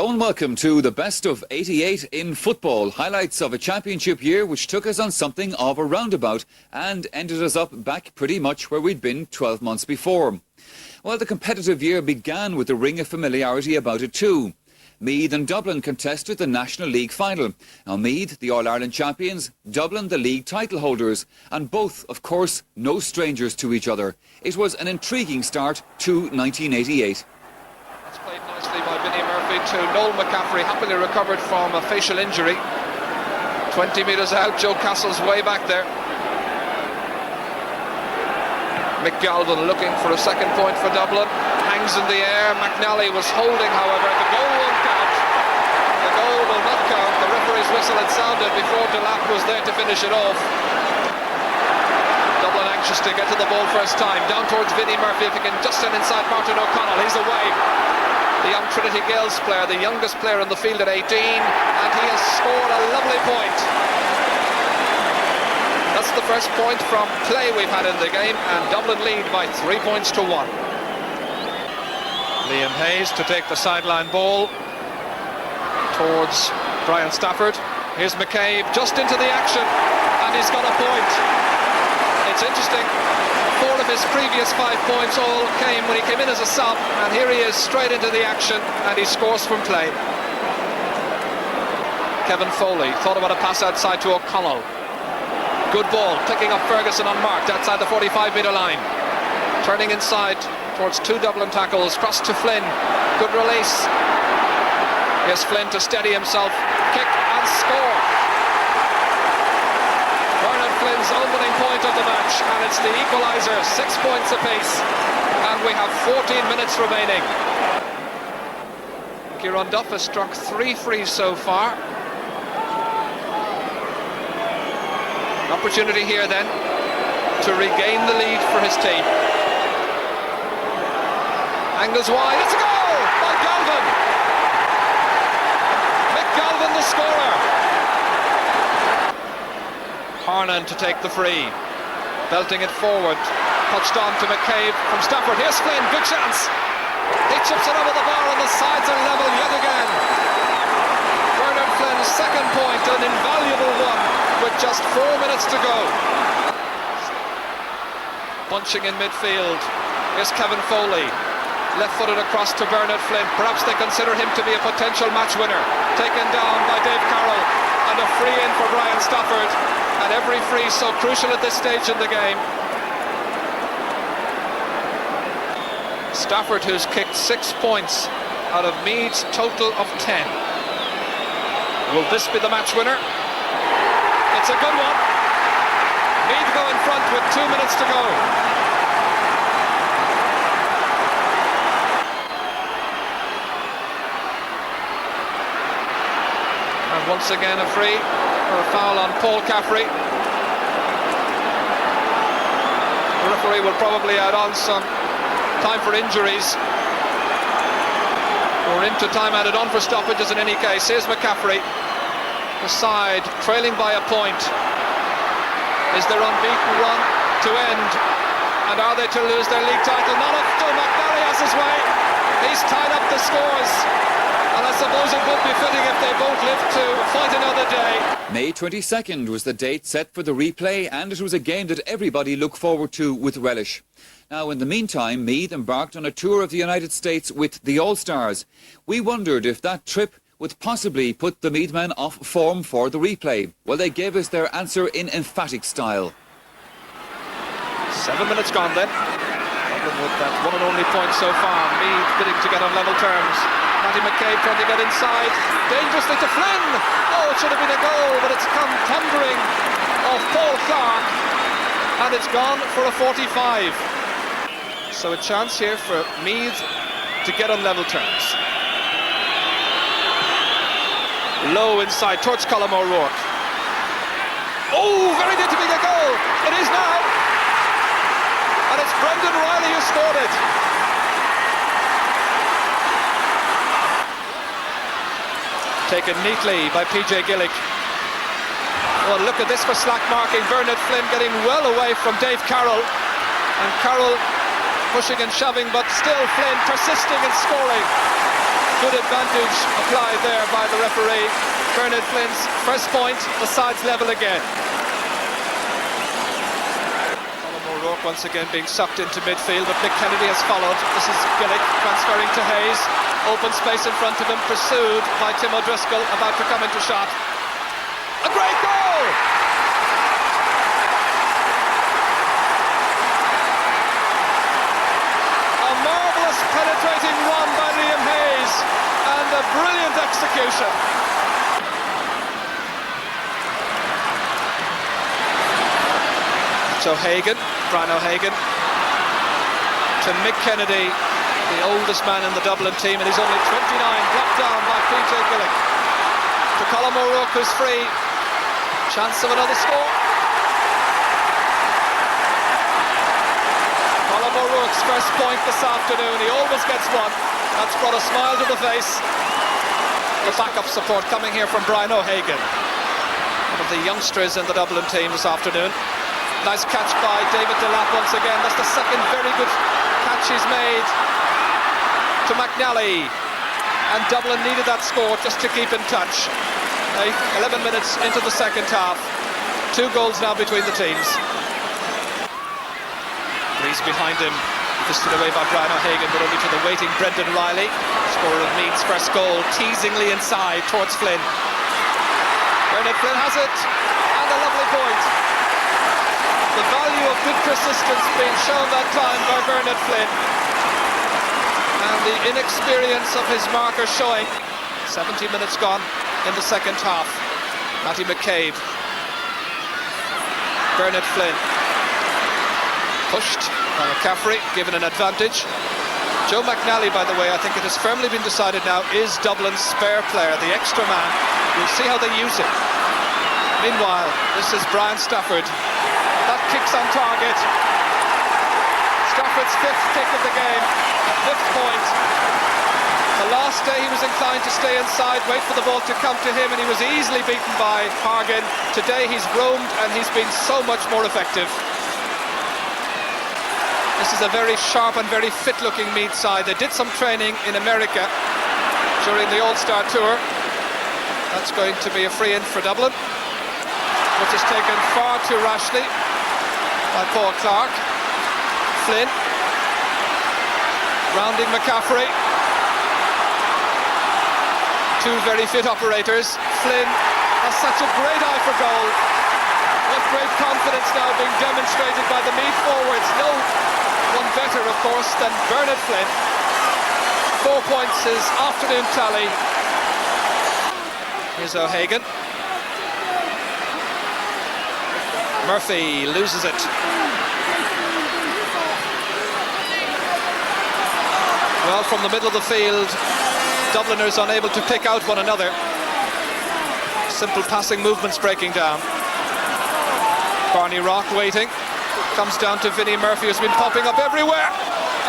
Hello and welcome to the best of 88 in football. Highlights of a championship year which took us on something of a roundabout and ended us up back pretty much where we'd been 12 months before. Well, the competitive year began with a ring of familiarity about it too. Meath and Dublin contested the National League final. Now Meath, the All-Ireland champions, Dublin, the league title holders, and both, of course, no strangers to each other. It was an intriguing start to 1988. It's played nicely by Vinnie Murphy to Noel McCaffrey, happily recovered from a facial injury. 20 metres out, Joe Castle's way back there. McGalvin looking for a second point for Dublin. Hangs in the air. McNally was holding, however. The goal won't count. The goal will not count. The referee's whistle had sounded before Delap was there to finish it off. Dublin anxious to get to the ball first time. Down towards Vinnie Murphy. If he can just send inside Martin O'Connell. He's away. The young Trinity Gales player, the youngest player in the field at 18. And he has scored a lovely point. That's the first point from play we've had in the game, and Dublin lead by 3 points to 1. Liam Hayes to take the sideline ball towards Brian Stafford. Here's McCabe just into the action, and he's got a point. It's interesting, 4 of his previous 5 points all came when he came in as a sub, and here he is straight into the action, and he scores from play. Kevin Foley thought about a pass outside to O'Connell. Good ball, picking up Ferguson unmarked outside the 45-metre line. Turning inside towards 2 Dublin tackles, cross to Flynn. Good release. Here's Flynn to steady himself. Kick and score. Bernard Flynn's opening point of the match, and it's the equaliser, 6 points apiece. And we have 14 minutes remaining. Kieran Duff has struck 3 frees so far. Opportunity here then to regain the lead for his team. Angles wide, it's a goal by Galvin. Mick Galvin the scorer. Harnan to take the free, belting it forward, touched on to McCabe from Stafford. Here's Flynn, good chance. He chips it over the bar and the sides are level yet again. Bernard Flynn's second point, an invaluable one, with just 4 minutes to go. Bunching in midfield. Here's Kevin Foley. Left-footed across to Bernard Flynn. Perhaps they consider him to be a potential match winner. Taken down by Dave Carroll. And a free in for Brian Stafford. And every free so crucial at this stage in the game. Stafford, who's kicked 6 points out of Meath's total of 10. Will this be the match winner? It's a good one. Meath go in front with 2 minutes to go. And once again a free for a foul on Paul Caffrey. The referee will probably add on some time for injuries. We're into time added on for stoppages in any case. Here's McCaffrey. The side trailing by a point. Is their unbeaten run to end, and are they to lose their league title? Not up to McNally has his way. He's tied up the scores, and I suppose it would be fitting if they both live to fight another day. May 22nd was the date set for the replay, and it was a game that everybody looked forward to with relish. Now, in the meantime, Meath embarked on a tour of the United States with the All-Stars. We wondered if that trip would possibly put the Meath men off form for the replay. Well, they gave us their answer in emphatic style. 7 minutes gone then. Dublin with that one and only point so far. Meath bidding to get on level terms. Matty McCabe trying to get inside. Dangerously to Flynn. Oh, it should have been a goal, but it's come thundering off Paul Clark. And it's gone for a 45. So a chance here for Meath to get on level terms. Low inside towards Colm O'Rourke. Oh, very near to being a goal. It is now. And it's Brendan Riley who scored it. Taken neatly by PJ Gillick. Oh, look at this for slack marking. Bernard Flynn getting well away from Dave Carroll. And Carroll pushing and shoving, but still Flynn persisting and scoring. Good advantage applied there by the referee. Bernard Flynn's first point, the sides level again. O'Rourke once again being sucked into midfield, but Mick Kennedy has followed. This is Gillick transferring to Hayes. Open space in front of him, pursued by Tim O'Driscoll, about to come into shot. A great goal! A marvellous penetrating run by Liam Hayes, and a brilliant execution. So Brian O'Hagan, to Mick Kennedy, the oldest man in the Dublin team, and he's only 29, blocked down by PJ Gillick. To Colm O'Rourke, who's free, chance of another score. Colm O'Rourke's first point this afternoon, he always gets one. That's brought a smile to the face. The backup support coming here from Brian O'Hagan, one of the youngsters in the Dublin team this afternoon. Nice catch by David Delap once again. That's the second very good catch he's made to McNally. And Dublin needed that score just to keep in touch. 11 minutes into the second half. 2 goals now between the teams. Breeze behind him. Fisted away by Brian O'Hagan, but only to the waiting Brendan Riley. Scorer of Meath's first goal, teasingly inside towards Flynn. Bernard Flynn has it. And a lovely point. The value of good persistence being shown that time by Bernard Flynn, and the inexperience of his marker showing. 70 minutes gone in the second half. Matty McCabe, Bernard Flynn, pushed by McCaffrey, given an advantage. Joe McNally, by the way, I think it has firmly been decided now, is Dublin's spare player, the extra man. We'll see how they use him. Meanwhile, this is Brian Stafford. That kicks on target. Stafford's 5th kick of the game, 5th point. The last day he was inclined to stay inside, wait for the ball to come to him, and he was easily beaten by Hargan. Today he's roamed and he's been so much more effective. This is a very sharp and very fit-looking Meath side. They did some training in America during the All-Star Tour. That's going to be a free in for Dublin, which is taken far too rashly by Paul Clark. Flynn rounding McCaffrey. 2 very fit operators. Flynn has such a great eye for goal. What great confidence now being demonstrated by the Meath forwards. No one better, of course, than Bernard Flynn. 4 points his afternoon tally. Here's O'Hagan. Murphy loses it. Well, from the middle of the field, Dubliners unable to pick out one another. Simple passing movements breaking down. Barney Rock waiting. Comes down to Vinnie Murphy, who's been popping up everywhere.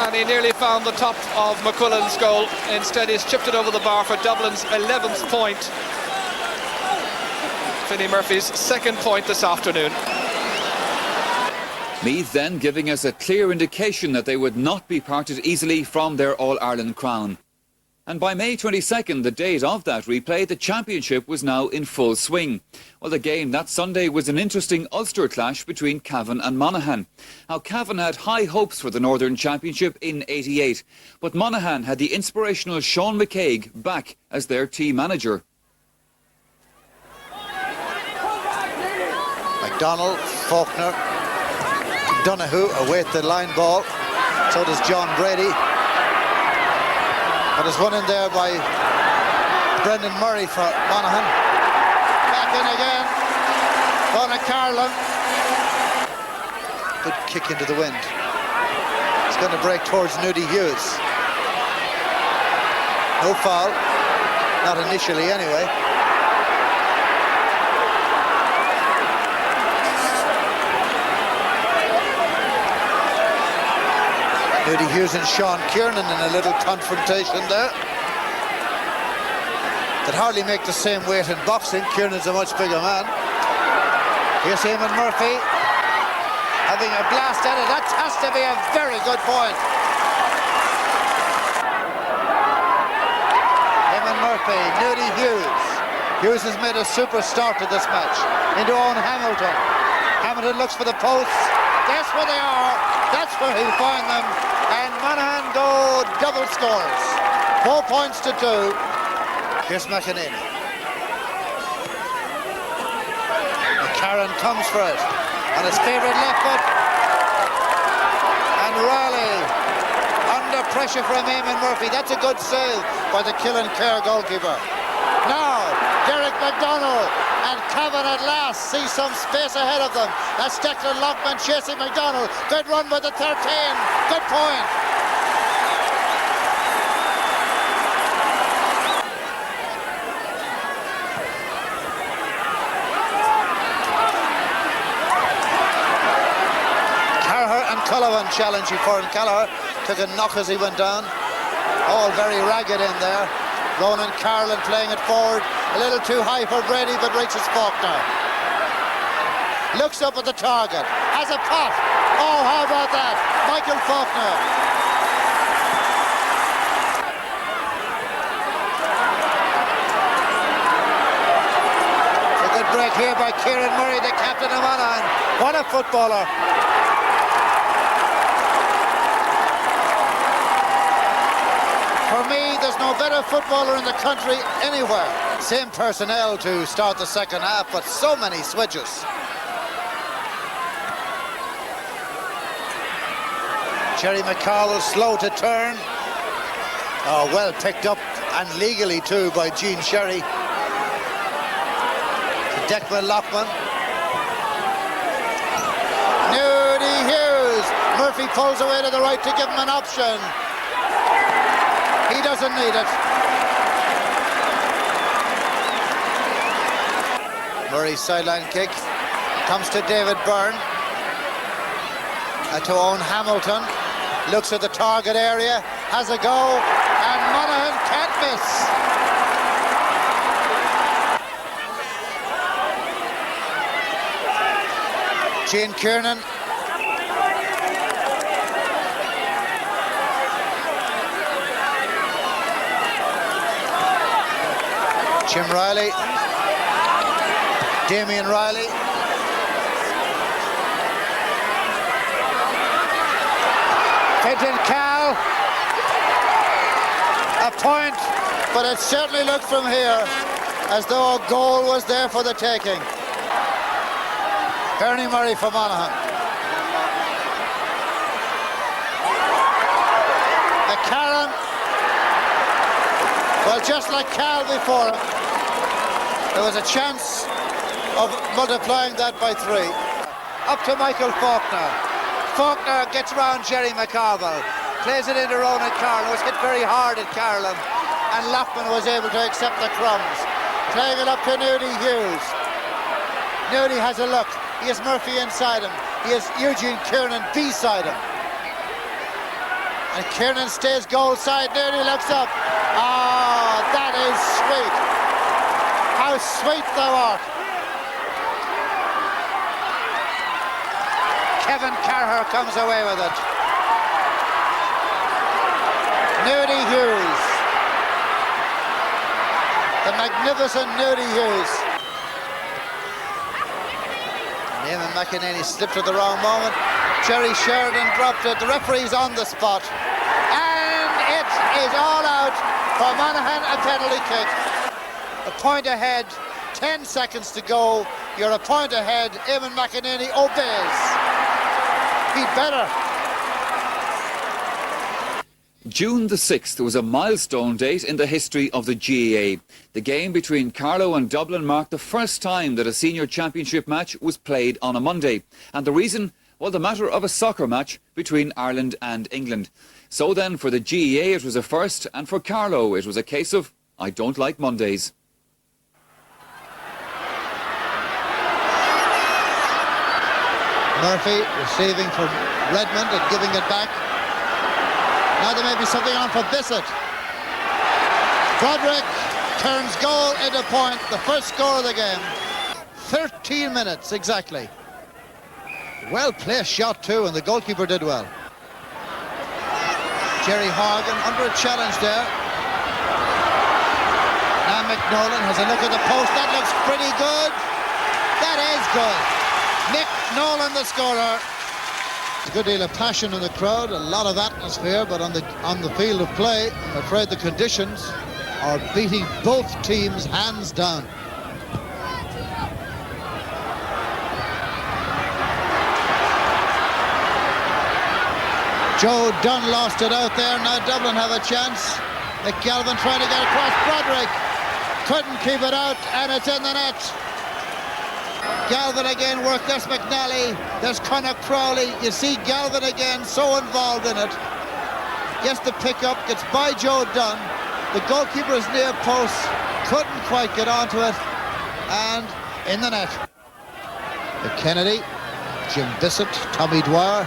And he nearly found the top of McQuillan's goal. Instead, he's chipped it over the bar for Dublin's 11th point. Vinnie Murphy's 2nd point this afternoon. Meath then giving us a clear indication that they would not be parted easily from their All-Ireland crown. And by May 22nd, the date of that replay, the championship was now in full swing. Well, the game that Sunday was an interesting Ulster clash between Cavan and Monaghan. Now, Cavan had high hopes for the Northern Championship in '88, but Monaghan had the inspirational Sean McCaig back as their team manager. McDonald, Faulkner, Donoghue await the line ball. So does John Brady. But it's won in there by Brendan Murray for Monaghan. Back in again. Donna Carlow. Good kick into the wind. It's going to break towards Nudie Hughes. No foul. Not initially anyway. Nudie Hughes and Sean Kiernan in a little confrontation there. That hardly make the same weight in boxing. Kiernan's a much bigger man. Here's Eamon Murphy having a blast at it. That has to be a very good point. Murphy, Nudie Hughes. Hughes has made a super start to this match. Into Owen Hamilton. Hamilton looks for the posts. That's where they are. That's where he'll find them. And Monaghan go double scores. 4 points to 2. Here's McEnany. Karen comes for it. On his favourite left foot. And Riley under pressure from Eamon Murphy. That's a good save by the Killen-Kerr goalkeeper. Now, Derek McDonald and Cavan at last see some space ahead of them. That's Declan Lockman chasing McDonald. Good run by the 13. Good point. Carher and Cullivan challenging for him. Kelleher took a knock as he went down. All very ragged in there. Ronan Carlin playing it forward. A little too high for Brady, but reaches Faulkner. Looks up at the target. Has a pot. Oh, how about that? Michael Faulkner. A good break here by Kieran Murray, the captain of Monaghan. What a footballer. For me, there's no better footballer in the country anywhere. Same personnel to start the second half, but so many switches. Jerry McCall was slow to turn. Oh, well picked up, and legally too, by Gene Sherry. Declan Lockman. Nudie Hughes. Murphy pulls away to the right to give him an option. He doesn't need it. Murray's sideline kick comes to David Byrne. To Owen Hamilton. Looks at the target area, has a go, and Monaghan can't miss. Gene Kiernan. Jim Riley, Damien Riley, Fenton Cal, a point, but it certainly looked from here as though a goal was there for the taking. Bernie Murray for Monaghan. Karen, well, just like Cal before him, there was a chance of multiplying that by 3. Up to Michael Faulkner. Faulkner gets round Jerry McCarville, plays it into Ronan Carlow. It was hit very hard at Carlow, and Lockman was able to accept the crumbs. Playing it up to Nudie Hughes. Nudie has a look. He has Murphy inside him. He has Eugene Kiernan beside him. And Kiernan stays goal side. Nudie looks up. Ah, that is sweet. How sweet thou art. Kevin Carher comes away with it. Nudie Hughes. The magnificent Nudie Hughes. Eamon McEnany slipped at the wrong moment. Jerry Sheridan dropped it. The referee's on the spot. And it is all out for Monaghan, a penalty kick. A point ahead, 10 seconds to go. You're a point ahead. Eamon McEnany obeys. He'd better. June the 6th was a milestone date in the history of the GAA. The game between Carlow and Dublin marked the first time that a senior championship match was played on a Monday. And the reason? Well, the matter of a soccer match between Ireland and England. So then, for the GAA it was a first, and for Carlow it was a case of, I don't like Mondays. Murphy receiving from Redmond and giving it back. Now there may be something on for Bissett. Broderick turns goal into point, the first score of the game. 13 minutes exactly. Well placed shot too, and the goalkeeper did well. Jerry Horgan under a challenge there. Mick Nolan has a look at the post. That looks pretty good. That is good. Mick Nolan, the scorer. A good deal of passion in the crowd, a lot of atmosphere, but on the field of play, I'm afraid the conditions are beating both teams hands down. Joe Dunn lost it out there. Now Dublin have a chance. McGalvin trying to get across. Broderick couldn't keep it out, and it's in the net. Galvin again worked. There's McNally. There's Connacht Crowley. You see Galvin again so involved in it. Gets the pick up, gets by Joe Dunn. The goalkeeper's near post. Couldn't quite get onto it. And in the net. Kennedy, Jim Bissett, Tommy Dwyer.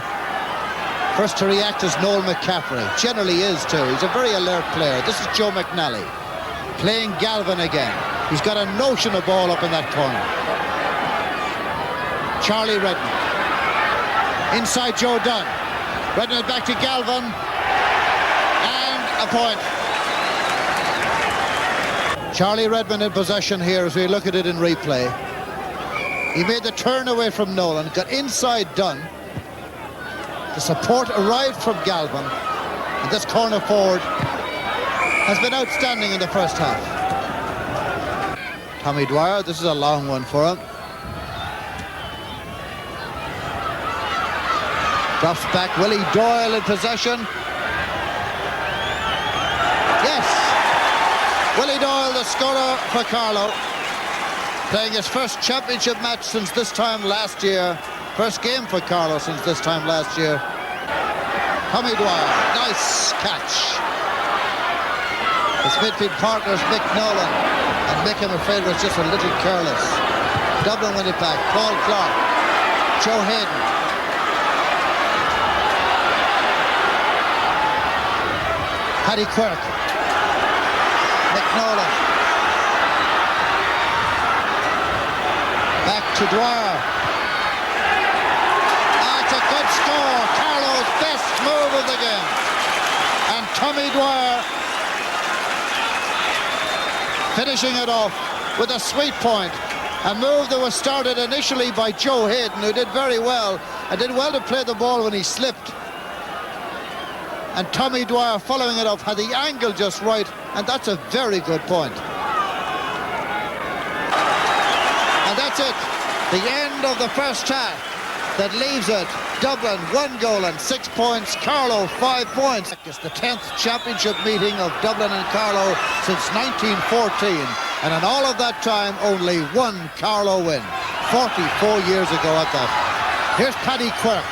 First to react is Noel McCaffrey. Generally is too. He's a very alert player. This is Joe McNally. Playing Galvin again. He's got a notion of ball up in that corner. Charlie Redmond. Inside Joe Dunn. Redmond back to Galvin. And a point. Charlie Redmond in possession here as we look at it in replay. He made the turn away from Nolan, got inside Dunn. The support arrived from Galvin. And this corner forward has been outstanding in the first half. Tommy Dwyer, this is a long one for him. Drops back, Willie Doyle in possession. Yes! Willie Doyle, the scorer for Carlow. Playing his first championship match since this time last year. First game for Carlow since this time last year. Tommy Dwyer, nice catch. His midfield partners, Mick Nolan. And Mick, I'm afraid, was just a little careless. Dublin win it back. Paul Clark. Joe Hayden. Paddy Quirk. Mick Nolan. Back to Dwyer. That's a good score. Carlow's best move of the game. And Tommy Dwyer finishing it off with a sweet point. A move that was started initially by Joe Hayden, who did very well and did well to play the ball when he slipped. And Tommy Dwyer following it up had the angle just right, and that's a very good point. And that's it. The end of the first half. That leaves it. Dublin 1 goal and 6 points. Carlow 5 points. It's the 10th championship meeting of Dublin and Carlow since 1914. And in all of that time, only one Carlow win. 44 years ago at that. Here's Paddy Quirk.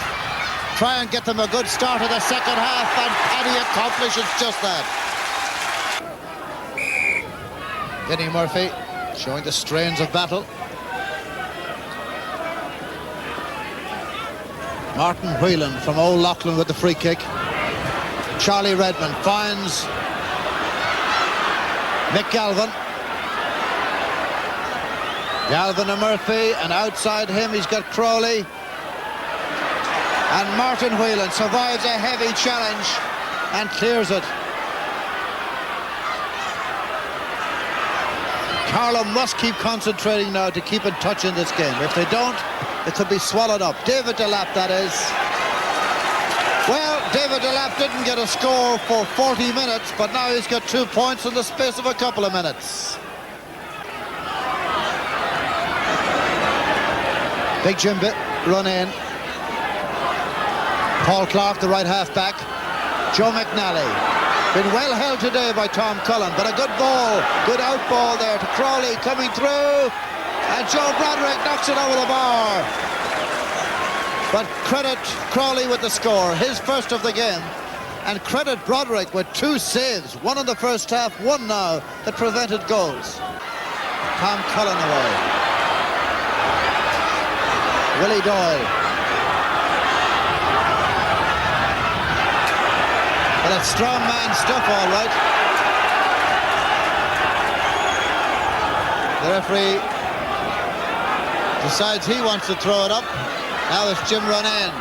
Try and get them a good start of the second half, and Paddy accomplishes just that. Denny Murphy showing the strains of battle. Martin Whelan from Old Loughlin with the free kick. Charlie Redmond finds Mick Galvin. Galvin and Murphy, and outside him he's got Crowley. And Martin Whelan survives a heavy challenge and clears it. Carlow must keep concentrating now to keep in touch in this game. If they don't, it could be swallowed up. David Delap, that is. Well, David Delap didn't get a score for 40 minutes, but now he's got 2 points in the space of a couple of minutes. Big Jim run in. Paul Clark, the right half back. Joe McNally. Been well held today by Tom Cullen, but a good ball, good out ball there to Crowley coming through. And Joe Broderick knocks it over the bar. But credit Crowley with the score, his first of the game. And credit Broderick with 2 saves, one in the first half, one now, that prevented goals. Tom Cullen away. Willie Doyle. Well, it's strong man stuff, all right. The referee decides he wants to throw it up. Now it's Jim Ronan.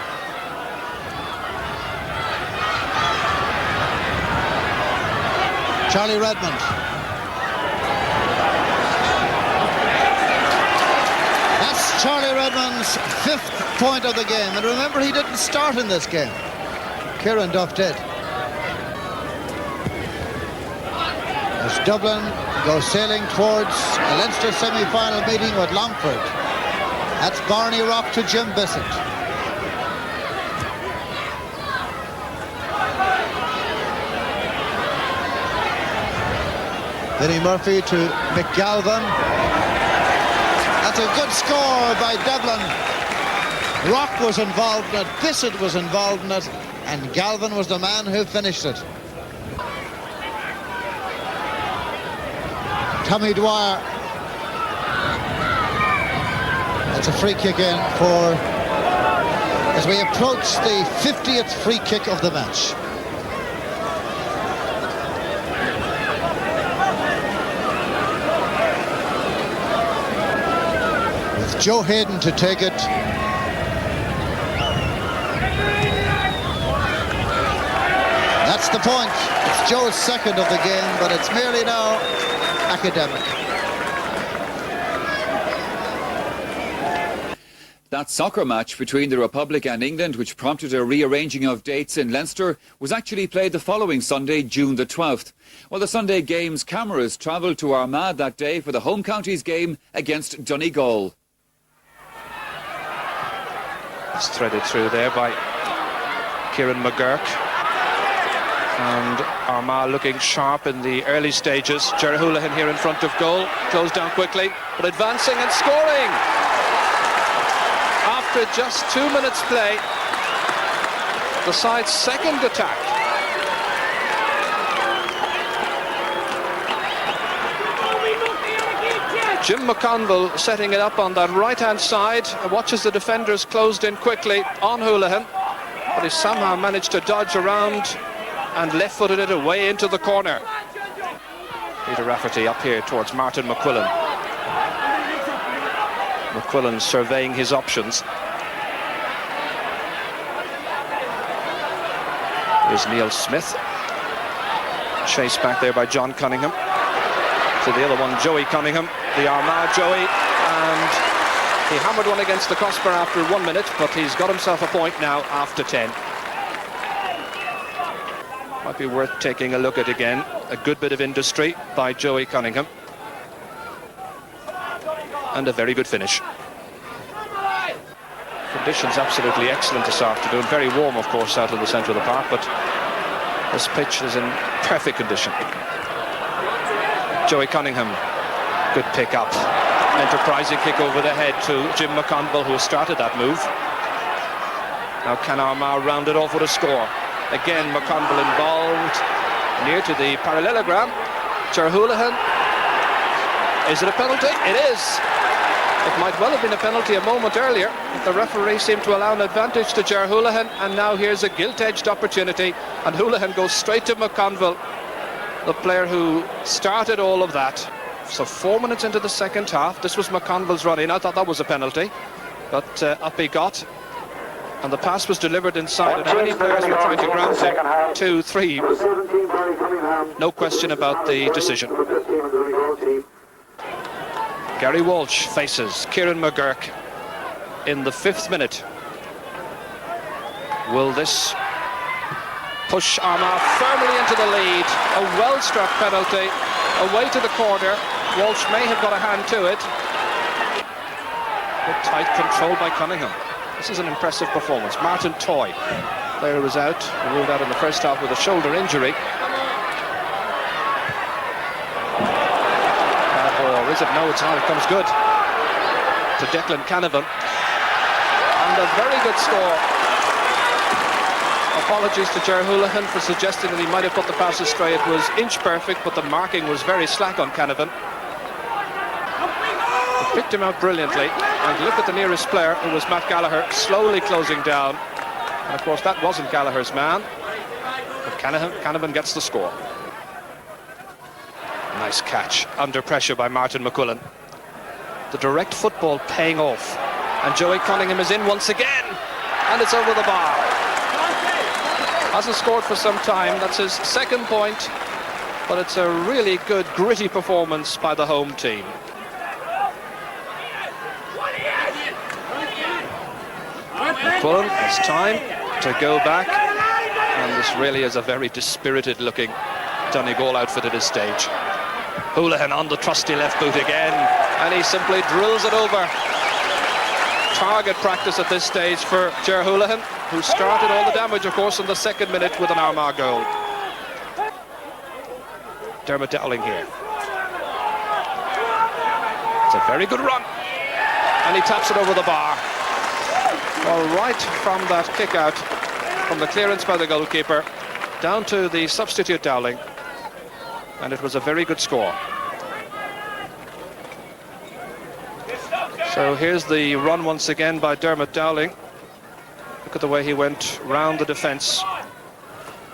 Charlie Redmond. Charlie Redmond's 5th point of the game. And remember, he didn't start in this game. Kieran Duff did. As Dublin goes sailing towards a Leinster semi-final meeting with Longford. That's Barney Rock to Jim Bissett. Vinnie Murphy to McGalvin. That's a good score by Dublin. Rock was involved in it, Bissett was involved in it, and Galvin was the man who finished it. Tommy Dwyer. That's a free kick in for, as we approach the 50th free kick of the match. With Joe Hayden to take it. That's the point. It's Joe's second of the game, but it's merely now academic. That soccer match between the Republic and England, which prompted a rearranging of dates in Leinster, was actually played the following Sunday, June the 12th. Well, the Sunday game's cameras travelled to Armagh that day for the home counties game against Donegal. It's threaded through there by Kieran McGurk. And Armagh looking sharp in the early stages. Ger Houlihan here in front of goal. Closed down quickly, but advancing and scoring! After just 2 minutes play, the side's second attack. Jim McConville setting it up on that right-hand side. Watches the defenders closed in quickly on Houlihan, but he somehow managed to dodge around and left-footed it away into the corner. Peter Rafferty up here towards Martin McQuillan. McQuillan surveying his options. Here's Neil Smith. Chased back there by John Cunningham. To the other one, Joey Cunningham, the Armagh Joey, and he hammered one against the crossbar after 1 minute, but he's got himself a point now after 10. Might be worth taking a look at again. A good bit of industry by Joey Cunningham. And a very good finish. Conditions absolutely excellent this afternoon. Very warm, of course, out in the centre of the park, but this pitch is in perfect condition. Joey Cunningham, good pick up. Enterprising kick over the head to Jim McConville, who started that move. Now can Armagh round it off with a score? Again, McConville involved near to the parallelogram. Ger Houlihan. Is it a penalty? It is. It might well have been a penalty a moment earlier, but the referee seemed to allow an advantage to Ger Houlihan, and now here's a gilt-edged opportunity, and Houlihan goes straight to McConville, the player who started all of that. So 4 minutes into the second half, this was McConville's run in. I thought that was a penalty, but up he got. And the pass was delivered inside, and many players were trying to ground him. 2-3. No question about the decision. Gary Walsh faces Kieran McGurk in the 5th minute. Will this push Armagh firmly into the lead? A well-struck penalty, away to the corner. Walsh may have got a hand to it. Good tight control by Cunningham. This is an impressive performance. Martin Toy, player was out, ruled out in the first half with a shoulder injury. Or is it? No, it's not. It comes good to Declan Canavan. And a very good score. Apologies to Ger Houlihan for suggesting that he might have put the pass astray. It was inch perfect, but the marking was very slack on Canavan. He picked him out brilliantly. And look at the nearest player, who was Matt Gallagher, slowly closing down. And of course that wasn't Gallagher's man. But Canavan gets the score. Nice catch, under pressure by Martin McQuillan. The direct football paying off. And Joey Cunningham is in once again. And it's over the bar. Hasn't scored for some time, that's his second point. But it's a really good, gritty performance by the home team. Fulham has time to go back, and this really is a very dispirited looking Donegal outfit at this stage. Houlihan on the trusty left boot again, and he simply drills it over. Target practice at this stage for Ger Houlihan, who started all the damage, of course, in the second minute with an Armagh goal. Dermot Dowling here. It's a very good run, and he taps it over the bar. Well, right from that kick out, from the clearance by the goalkeeper, down to the substitute Dowling, and it was a very good score. So here's the run once again by Dermot Dowling. Look at the way he went round the defence.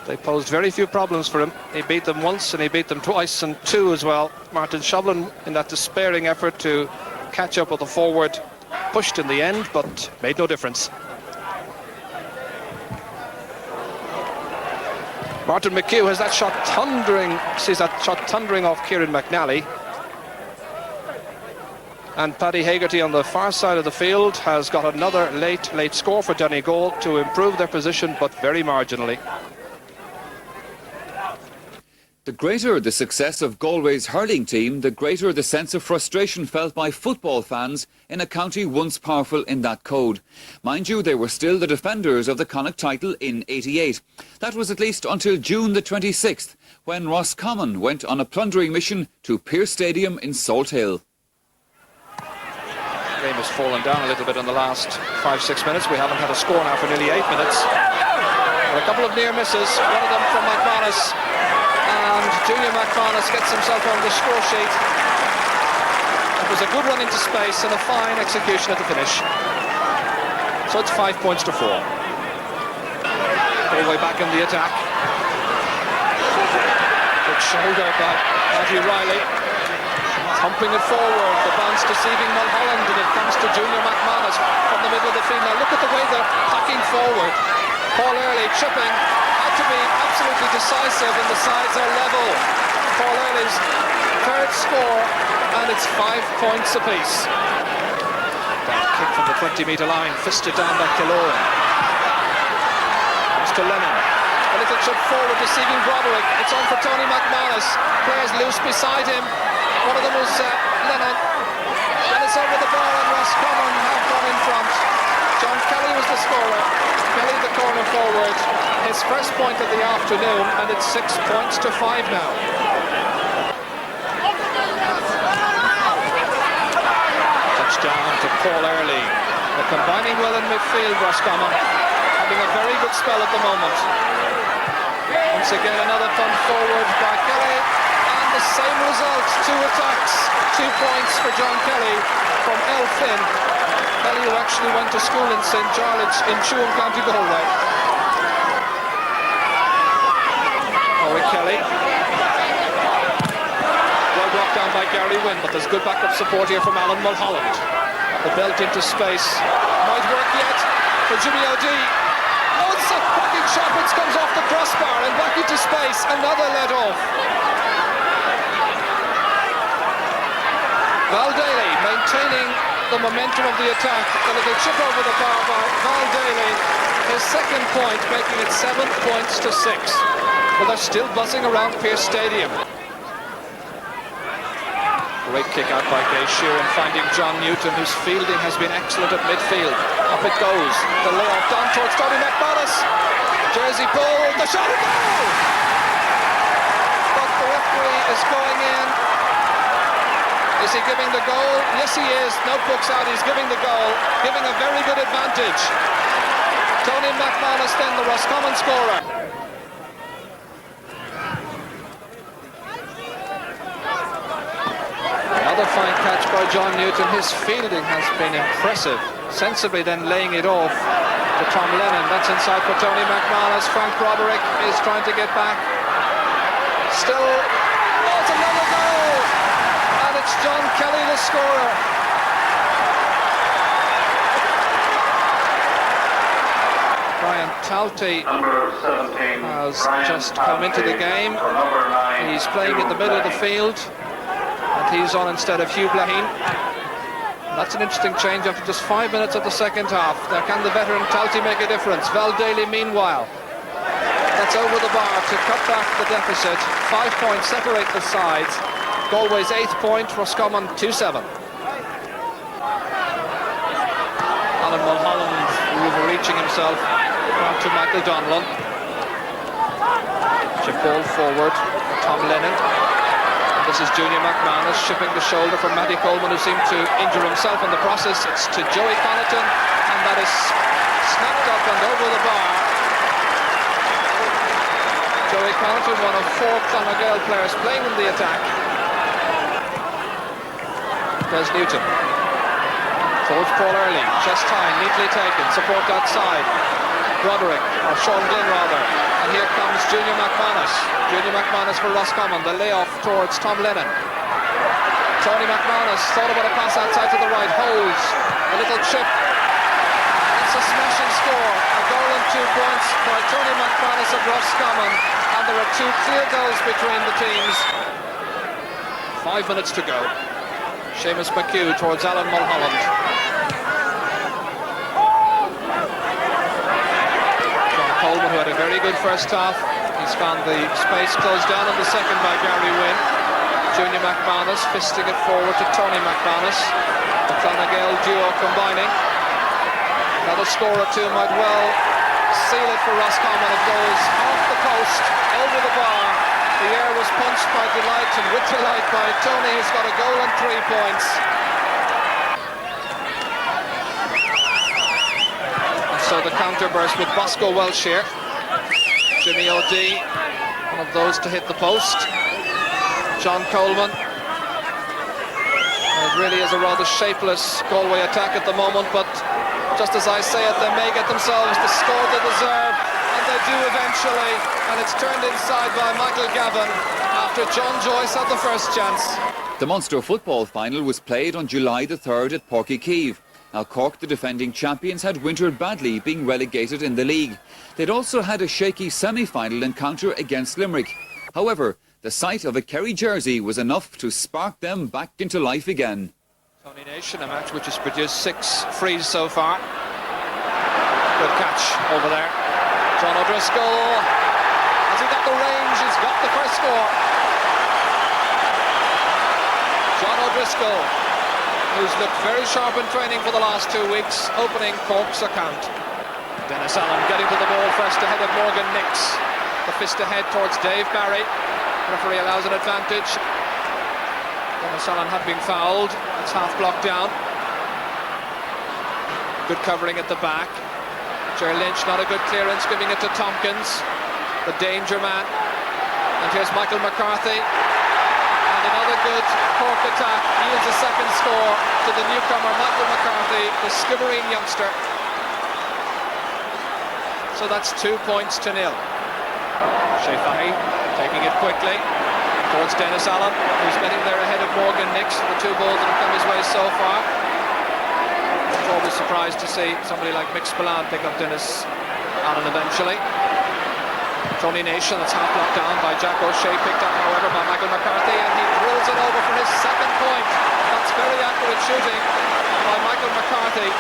They posed very few problems for him. He beat them once and he beat them twice, and two as well. Martin Shovlin, in that despairing effort to catch up with the forward, pushed in the end, but made no difference. Martin McHugh has that shot thundering, sees that shot thundering off Kieran McNally. And Paddy Hegarty on the far side of the field has got another late score for Donegal to improve their position, but very marginally. The greater the success of Galway's hurling team, the greater the sense of frustration felt by football fans in a county once powerful in that code. Mind you, they were still the defenders of the Connacht title in '88. That was at least until June the 26th, when Roscommon went on a plundering mission to Pearse Stadium in Salt Hill. The game has fallen down a little bit in the last 5-6 minutes. We haven't had a score now for nearly 8 minutes. There are a couple of near misses, one of them from McManus. And Junior McManus gets himself on the score sheet. It was a good run into space and a fine execution at the finish. So it's 5 points to 4. All the way back in the attack. Good shoulder by Matthew Riley. Humping it forward, the bounce deceiving Mulholland, and it comes to Junior McManus from the middle of the field. Now look at the way they're hacking forward. Paul Early chipping, had to be absolutely decisive, and the sides are level. Paul Early's third score, and it's 5 points apiece. Down kick from the 20-metre line, fisted down by Killoran. Comes to Lennon. A little chip forward, deceiving Broderick. It's on for Tony McManus. Players loose beside him. One of them was Lennon. And it's over the ball, and Roscommon have gone in front. John Kelly was the scorer. Kelly the corner forward. His first point of the afternoon, and it's 6 points to 5 now. Touchdown to Paul Early. They're combining well in midfield, Roscommon. Having a very good spell at the moment. Once again, another punt forward by Kelly. And the same result, 2 attacks, 2 points for John Kelly from Elphin. Kelly, who actually went to school in St. George in Tuam, County Galway. Rory Kelly. Well blocked down by Gary Wynn, but there's good backup support here from Alan Mulholland. The belt into space. Might work yet for Jimmy O'Dea. Oh, it's a cracking shot which comes off the crossbar and back into space. Another let off. Val Daly maintaining the momentum of the attack. A little chip over the bar by Val Daly. His second point, making it 7 points to 6. Well, they're still buzzing around Pearse Stadium. Great kick out by Gay Sheeran, finding John Newton, whose fielding has been excellent at midfield. Up it goes. The layoff down towards Tony McManus. Jersey pull. The shot and goal! But the referee is going in. Is he giving the goal? Yes, he is. Notebook's out. He's giving the goal, giving a very good advantage. Tony McManus, then the Roscommon scorer. Another fine catch by John Newton. His fielding has been impressive. Sensibly then laying it off to Tom Lennon. That's inside for Tony McManus. Frank Broderick is trying to get back. Still, oh, it's another goal! And it's John Kelly, the scorer. Brian Talty has just come into the game. He's playing in the middle of the field, and he's on instead of Hugh Blaheen. That's an interesting change after just 5 minutes of the second half. There can the veteran Talty make a difference. Val Daly meanwhile. That's over the bar to cut back the deficit. 5 points separate the sides. Galway's 8th point, Roscommon 2-7. Alan Mulholland overreaching himself to Michael Donlan. Chip ball forward for Tom Lennon. And this is Junior McManus shipping the shoulder from Matty Coleman, who seemed to injure himself in the process. It's to Joey Connaughton, and that is snapped up and over the bar. Joey Connaughton, one of 4 Donegal players playing in the attack. Des Newton towards Paul Early, chest high, neatly taken, support outside. Broderick, or Sean Glynn rather, and here comes Junior McManus. Junior McManus for Roscommon, the layoff towards Tom Lennon. Tony McManus thought about a pass outside to the right, holds a little chip. It's a smashing score, a goal and 2 points by Tony McManus of Roscommon, and there are 2 clear goals between the teams. 5 minutes to go. Seamus McHugh towards Alan Mulholland. John Coleman, who had a very good first half, he's found the space closed down in the second by Gary Wynne. Junior McManus fisting it forward to Tony McManus. The Donegal duo combining. Another score or 2 might well seal it for Roscommon. It goes off the post, over the bar. The air was punched by Delight, and with Delight by Tony, who's got a goal and 3 points. And so the counter burst with Bosco Welsh here. Jimmy O'Dea, one of those to hit the post. John Coleman. And it really is a rather shapeless Galway attack at the moment, but just as I say it, they may get themselves the score they deserve. They do eventually, and it's turned inside by Michael Cavan after John Joyce had the first chance. The Munster football final was played on July the 3rd at Páirc Uí Chaoimh. Now Cork, the defending champions, had wintered badly, being relegated in the league. They'd also had a shaky semi-final encounter against Limerick. However, the sight of a Kerry jersey was enough to spark them back into life again. Tony Nation, a match which has produced 6 frees so far. Good catch over there. John O'Driscoll, has he got the range? He's got the first score. John O'Driscoll, who's looked very sharp in training for the last 2 weeks, opening Cork's account. Dennis Allen getting to the ball first ahead of Morgan Nix. The fist ahead towards Dave Barry. The referee allows an advantage. Dennis Allen had been fouled. It's half blocked down. Good covering at the back. Ger Lynch, not a good clearance, giving it to Tompkins, the danger man. And here's Michael McCarthy. And another good Cork attack yields a second score to the newcomer Michael McCarthy, the Skibbereen youngster. So that's 2 points to 0. Shea Fahy taking it quickly towards Dennis Allen, who's getting there ahead of Morgan Nix for the 2 balls that have come his way so far. Always surprised to see somebody like Mick Spillane pick up Dennis Allen eventually. Tony Nation, that's half blocked down by Jack O'Shea, picked up however by Michael McCarthy, and he drills it over for his 2nd point. That's very accurate shooting by Michael McCarthy.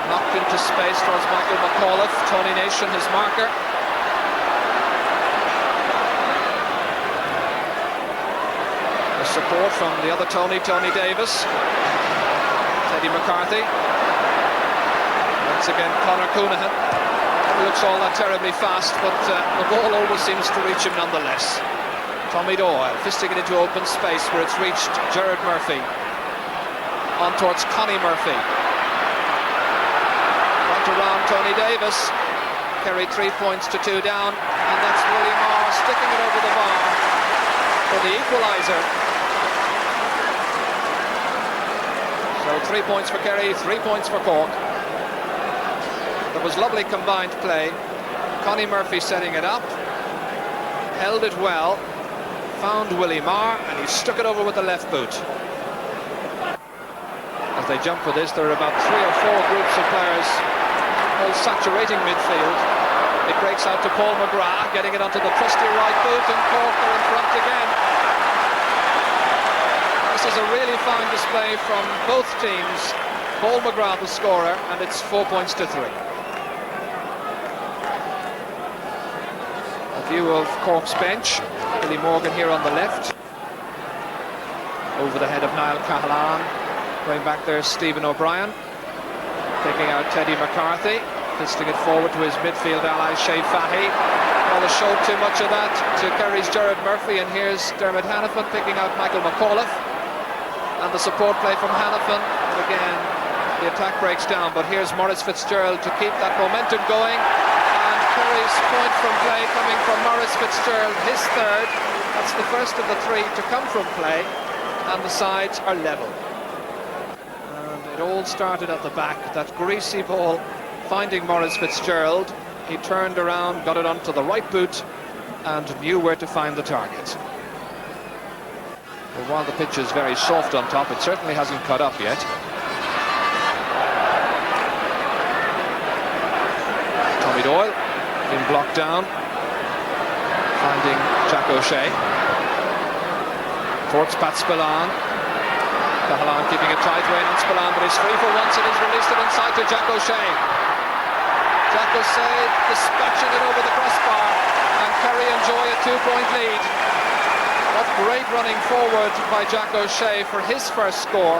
Knocked into space towards Michael McAuliffe. Tony Nation, his marker. Support from the other Tony Davis. Teddy McCarthy. Once again Conor Coonahan. Never looks all that terribly fast, but the ball always seems to reach him nonetheless. Tommy Doyle fisting it into open space where it's reached Gerard Murphy. On towards Connie Murphy. Front around Tony Davis. Kerry 3 points to 2 down, and that's William Marr sticking it over the bar for the equaliser. So 3 points for Kerry, 3 points for Cork. There was lovely combined play. Connie Murphy setting it up, held it well, found Willie Marr, and he stuck it over with the left boot. As they jump for this, there are about 3 or 4 groups of players all saturating midfield. It breaks out to Paul McGrath, getting it onto the trusty right boot, and Cork are in front again. This is a really fine display from both teams. Paul McGrath the scorer, and it's 4 points to 3. A view of Cork's bench. Billy Morgan here on the left. Over the head of Niall Cavan. Going back there, Stephen O'Brien. Taking out Teddy McCarthy. Pisting it forward to his midfield ally, Shea Fahy. Well, they showed too much of that to Kerry's Gerard Murphy, and here's Dermot Hanifin picking out Michael McAuliffe. And the support play from Hanifin. And again, the attack breaks down, but here's Maurice Fitzgerald to keep that momentum going. And Kerry's point from play coming from Maurice Fitzgerald, his third. That's the first of the 3 to come from play, and the sides are level. And it all started at the back, that greasy ball finding Maurice Fitzgerald. He turned around, got it onto the right boot, and knew where to find the target. Well, while the pitch is very soft on top, it certainly hasn't cut up yet. Tommy Doyle being blocked down, finding Jack O'Shea. Towards Pat Spillane. Cahalan keeping a tight rein on Spillane, but he's free for once, and he's released it inside to Jack O'Shea. Jack O'Shea dispatching it over the crossbar, and Kerry enjoy a 2-point lead. What great running forward by Jack O'Shea for his first score.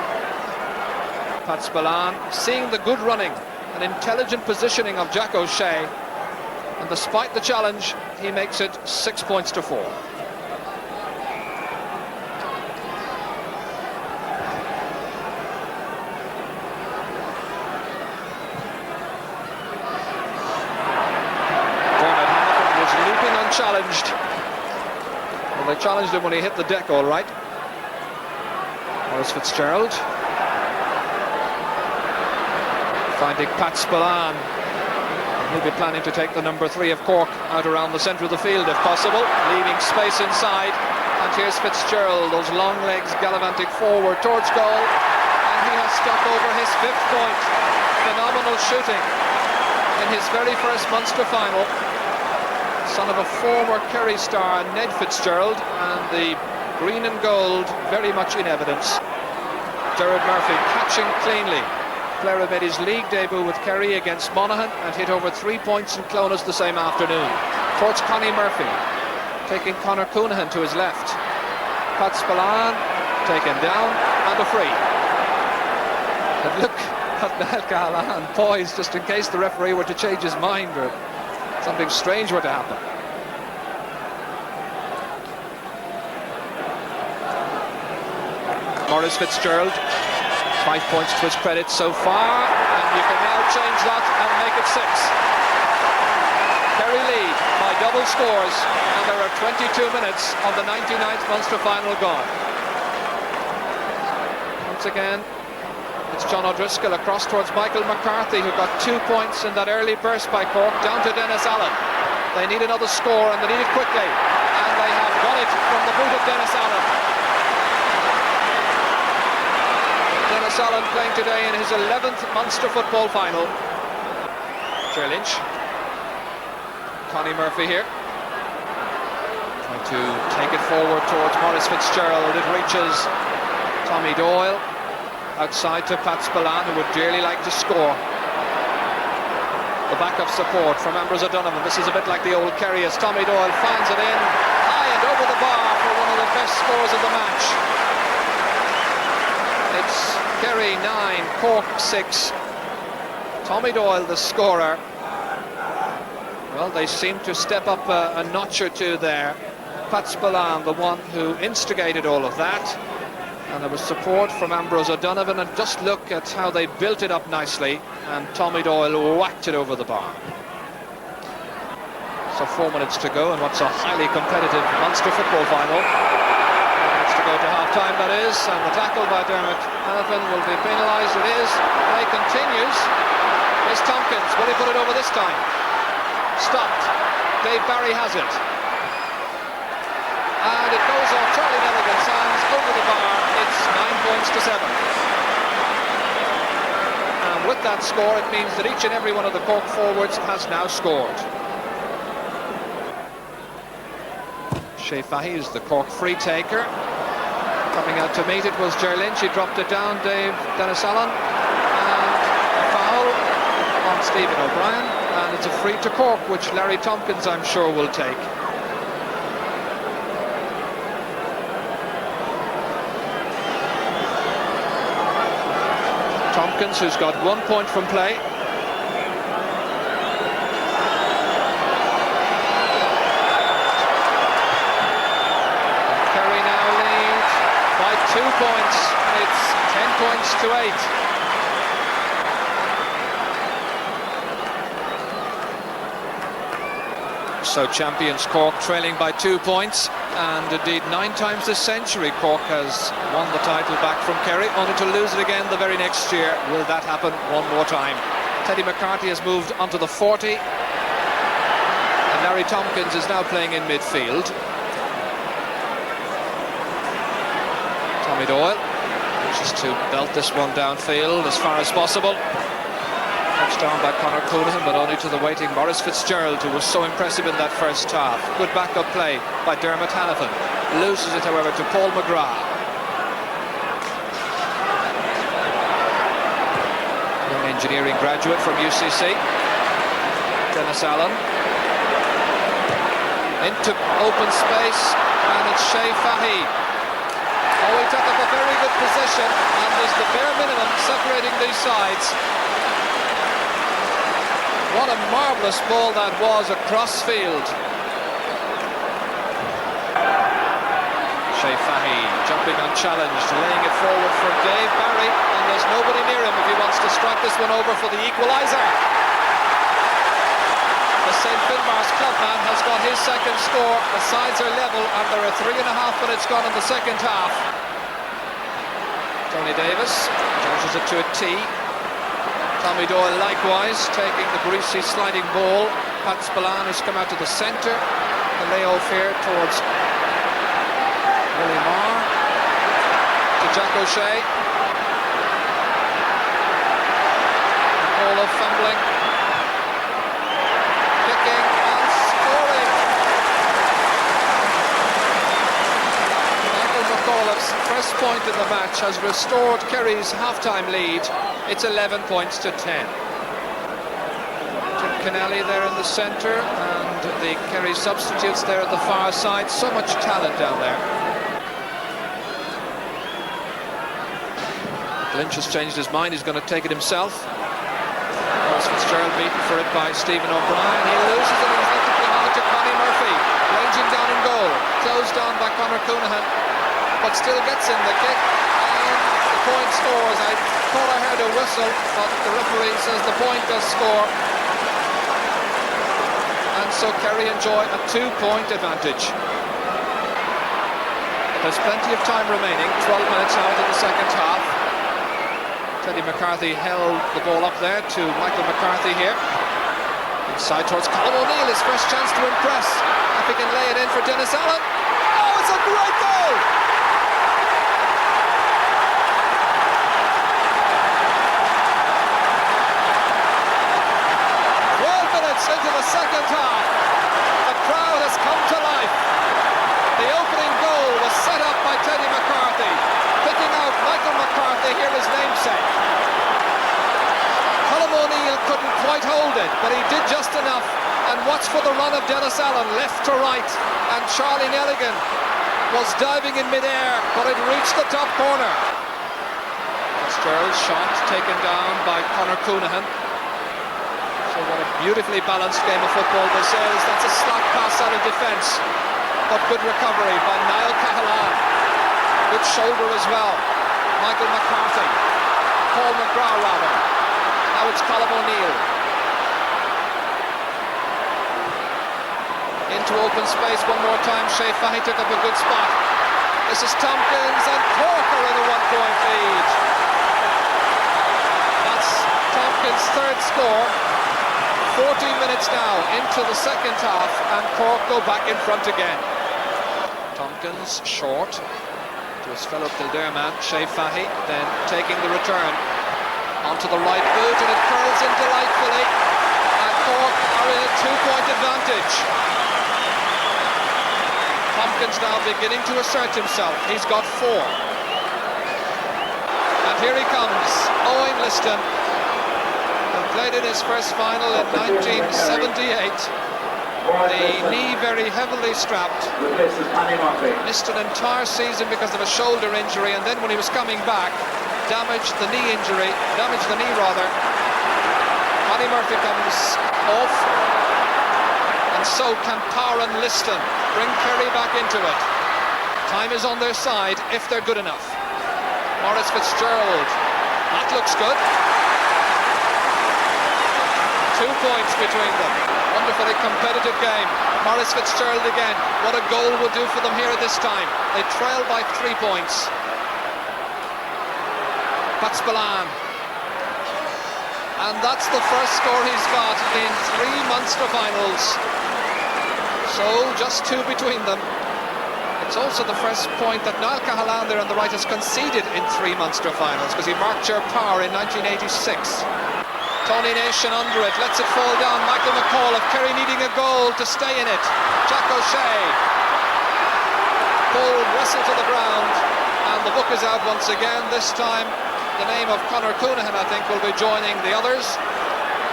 Pat Spillane seeing the good running and intelligent positioning of Jack O'Shea, and despite the challenge, he makes it 6 points to 4. Challenged. Well, they challenged him when he hit the deck, all right. Maurice Fitzgerald finding Pat Spillane. He'll be planning to take the number 3 of Cork out around the centre of the field if possible, leaving space inside. And here's Fitzgerald, those long legs gallivanting forward towards goal, and he has stuck over his 5th point. Phenomenal shooting in his very first Munster final. Son of a former Kerry star, Ned Fitzgerald, and the green and gold very much in evidence. Gerard Murphy catching cleanly. Player made his league debut with Kerry against Monaghan and hit over 3 points in Clonus the same afternoon. Towards Connie Murphy, taking Conor Coonahan to his left. Pat Spillane taken down, and a free. And look at Niall Callahan poised just in case the referee were to change his mind or something strange were to happen. Maurice Fitzgerald, 5 points to his credit so far, and you can now change that and make it 6. Kerry lead by double scores, and there are 22 minutes of the 99th Munster final gone. Once again, it's John O'Driscoll across towards Michael McCarthy, who got 2 points in that early burst by Cork, down to Dennis Allen. They need another score, and they need it quickly, and they have got it from the boot of Dennis Allen. Dennis Allen playing today in his 11th Munster football final. Ger Lynch. Connie Murphy here, trying to take it forward towards Maurice Fitzgerald. It reaches Tommy Doyle. Outside to Pat Spillane, who would dearly like to score. The backup support from Ambrose O'Donovan. This is a bit like the old Kerry as Tommy Doyle finds it in, high and over the bar for one of the best scores of the match. It's Kerry 9, Cork 6. Tommy Doyle, the scorer. Well, they seem to step up a notch or two there. Pat Spillane, the one who instigated all of that. And there was support from Ambrose O'Donovan, and just look at how they built it up nicely, and Tommy Doyle whacked it over the bar. So 4 minutes to go in what's a highly competitive Munster football final. 4 minutes to go to half-time, that is, and the tackle by Dermot Hanifin will be penalised. It is. Play continues. Here's Tompkins. Will he put it over this time? Stopped. Dave Barry has it. And it goes off Charlie Nelligan's hands over the bar. It's 9 points to 7. And with that score, it means that each and every one of the Cork forwards has now scored. Shea Fahy is the Cork free taker. Coming out to meet it was Ger Lynch. He dropped it down, Dave Dennis-Allen. And a foul on Stephen O'Brien. And it's a free to Cork, which Larry Tompkins, I'm sure, will take. Tompkins, who's got 1 point from play. Kerry now lead by 2 points. It's 10 points to 8. So champions Cork trailing by 2 points, and indeed 9 times this century Cork has won the title back from Kerry, only to lose it again the very next year. Will that happen one more time? Teddy McCarthy has moved onto the 40, and Larry Tompkins is now playing in midfield. Tommy Doyle wishes to belt this one downfield as far as possible. Touchdown by Conor Coonahan, but only to the waiting Maurice Fitzgerald, who was so impressive in that first half. Good backup play by Dermot Hanifin. Loses it, however, to Paul McGrath. Young engineering graduate from UCC. Dennis-Allen. Into open space, and it's Shea Fahy. Oh, he took up a very good position, and there's the bare minimum separating these sides. What a marvellous ball that was across field. Shea Fahy jumping unchallenged, laying it forward for Dave Barry, and there's nobody near him if he wants to strike this one over for the equaliser. The St. Finbarr's clubman has got his second score. The sides are level, and there are 3.5 minutes gone in the second half. Tony Davis judges it to a tee. Tommy Doyle likewise taking the greasy sliding ball. Pat Spillane has come out to the centre. The layoff here towards Willie Marr to Jack O'Shea. All of fumbling, kicking and scoring. Michael McAuliffe's first point in the match has restored Kerry's half-time lead. It's 11 points to 10. Tim Kennelly there in the centre, and the Kerry substitutes there at the far side. So much talent down there. Lynch has changed his mind. He's going to take it himself. Maurice Fitzgerald beaten for it by Stephen O'Brien. He loses it. He's left it behind to Connie Murphy. Ranging down in goal. Closed down by Conor Coonahan, but still gets in the kick. And the point scores. I thought I heard a whistle, but the referee says the point does score. And so Kerry enjoy a 2-point advantage. There's plenty of time remaining, 12 minutes out in the second half. Teddy McCarthy held the ball up there to Michael McCarthy here. Inside towards Colin O'Neill, his first chance to impress. If he can lay it in for Dennis-Allen. Oh, it's a great goal! 12 minutes into the second half. The crowd has come to life. The opening goal was set up by Teddy McCarthy, picking out Michael McCarthy, here his namesake. Colin O'Neill couldn't quite hold it, but he did just enough. And watch for the run of Dennis-Allen, left to right. And Charlie Nelligan was diving in midair, but it reached the top corner. Fitzgerald's shot taken down by Conor Coonahan. So what a beautifully balanced game of football this is. That's a slack pass out of defence, but good recovery by Niall Cahalan. Good shoulder as well. Michael McCarthy. Paul McGrath rather. Now it's Colin O'Neill. Into open space one more time. Shea Fahy took up a good spot. This is Tompkins, and Cork are in a 1-point lead. That's Tompkins' third score. 14 minutes now into the second half, and Cork go back in front again. Tompkins short to his fellow Kildare man, Shea Fahy, then taking the return onto the right boot, and it curls in delightfully, and Cork are in a 2-point advantage. Tompkins now beginning to assert himself. He's got 4. And here he comes, Owen Liston, who played in his first final in 1978. The knee very heavily strapped. Missed an entire season because of a shoulder injury, and then when he was coming back, damaged the knee rather. Paddy Murphy comes off, and so can Tyrone Liston bring Kerry back into it. Time is on their side if they're good enough. Maurice Fitzgerald, that looks good. 2 points between them. Wonderfully competitive game. Maurice Fitzgerald again. What a goal would do for them here at this time. They trail by 3 points. Patspallan. And that's the first score he's got in 3 Munster finals. So just 2 between them. It's also the first point that Niall Cahalan there on the right has conceded in 3 Munster finals, because he marked Ger Power in 1986. Tony Nation under it, lets it fall down. Michael McCall of Kerry needing a goal to stay in it. Jack O'Shea pulled Russell to the ground, and the book is out once again. This time the name of Conor Coonahan, I think, will be joining the others.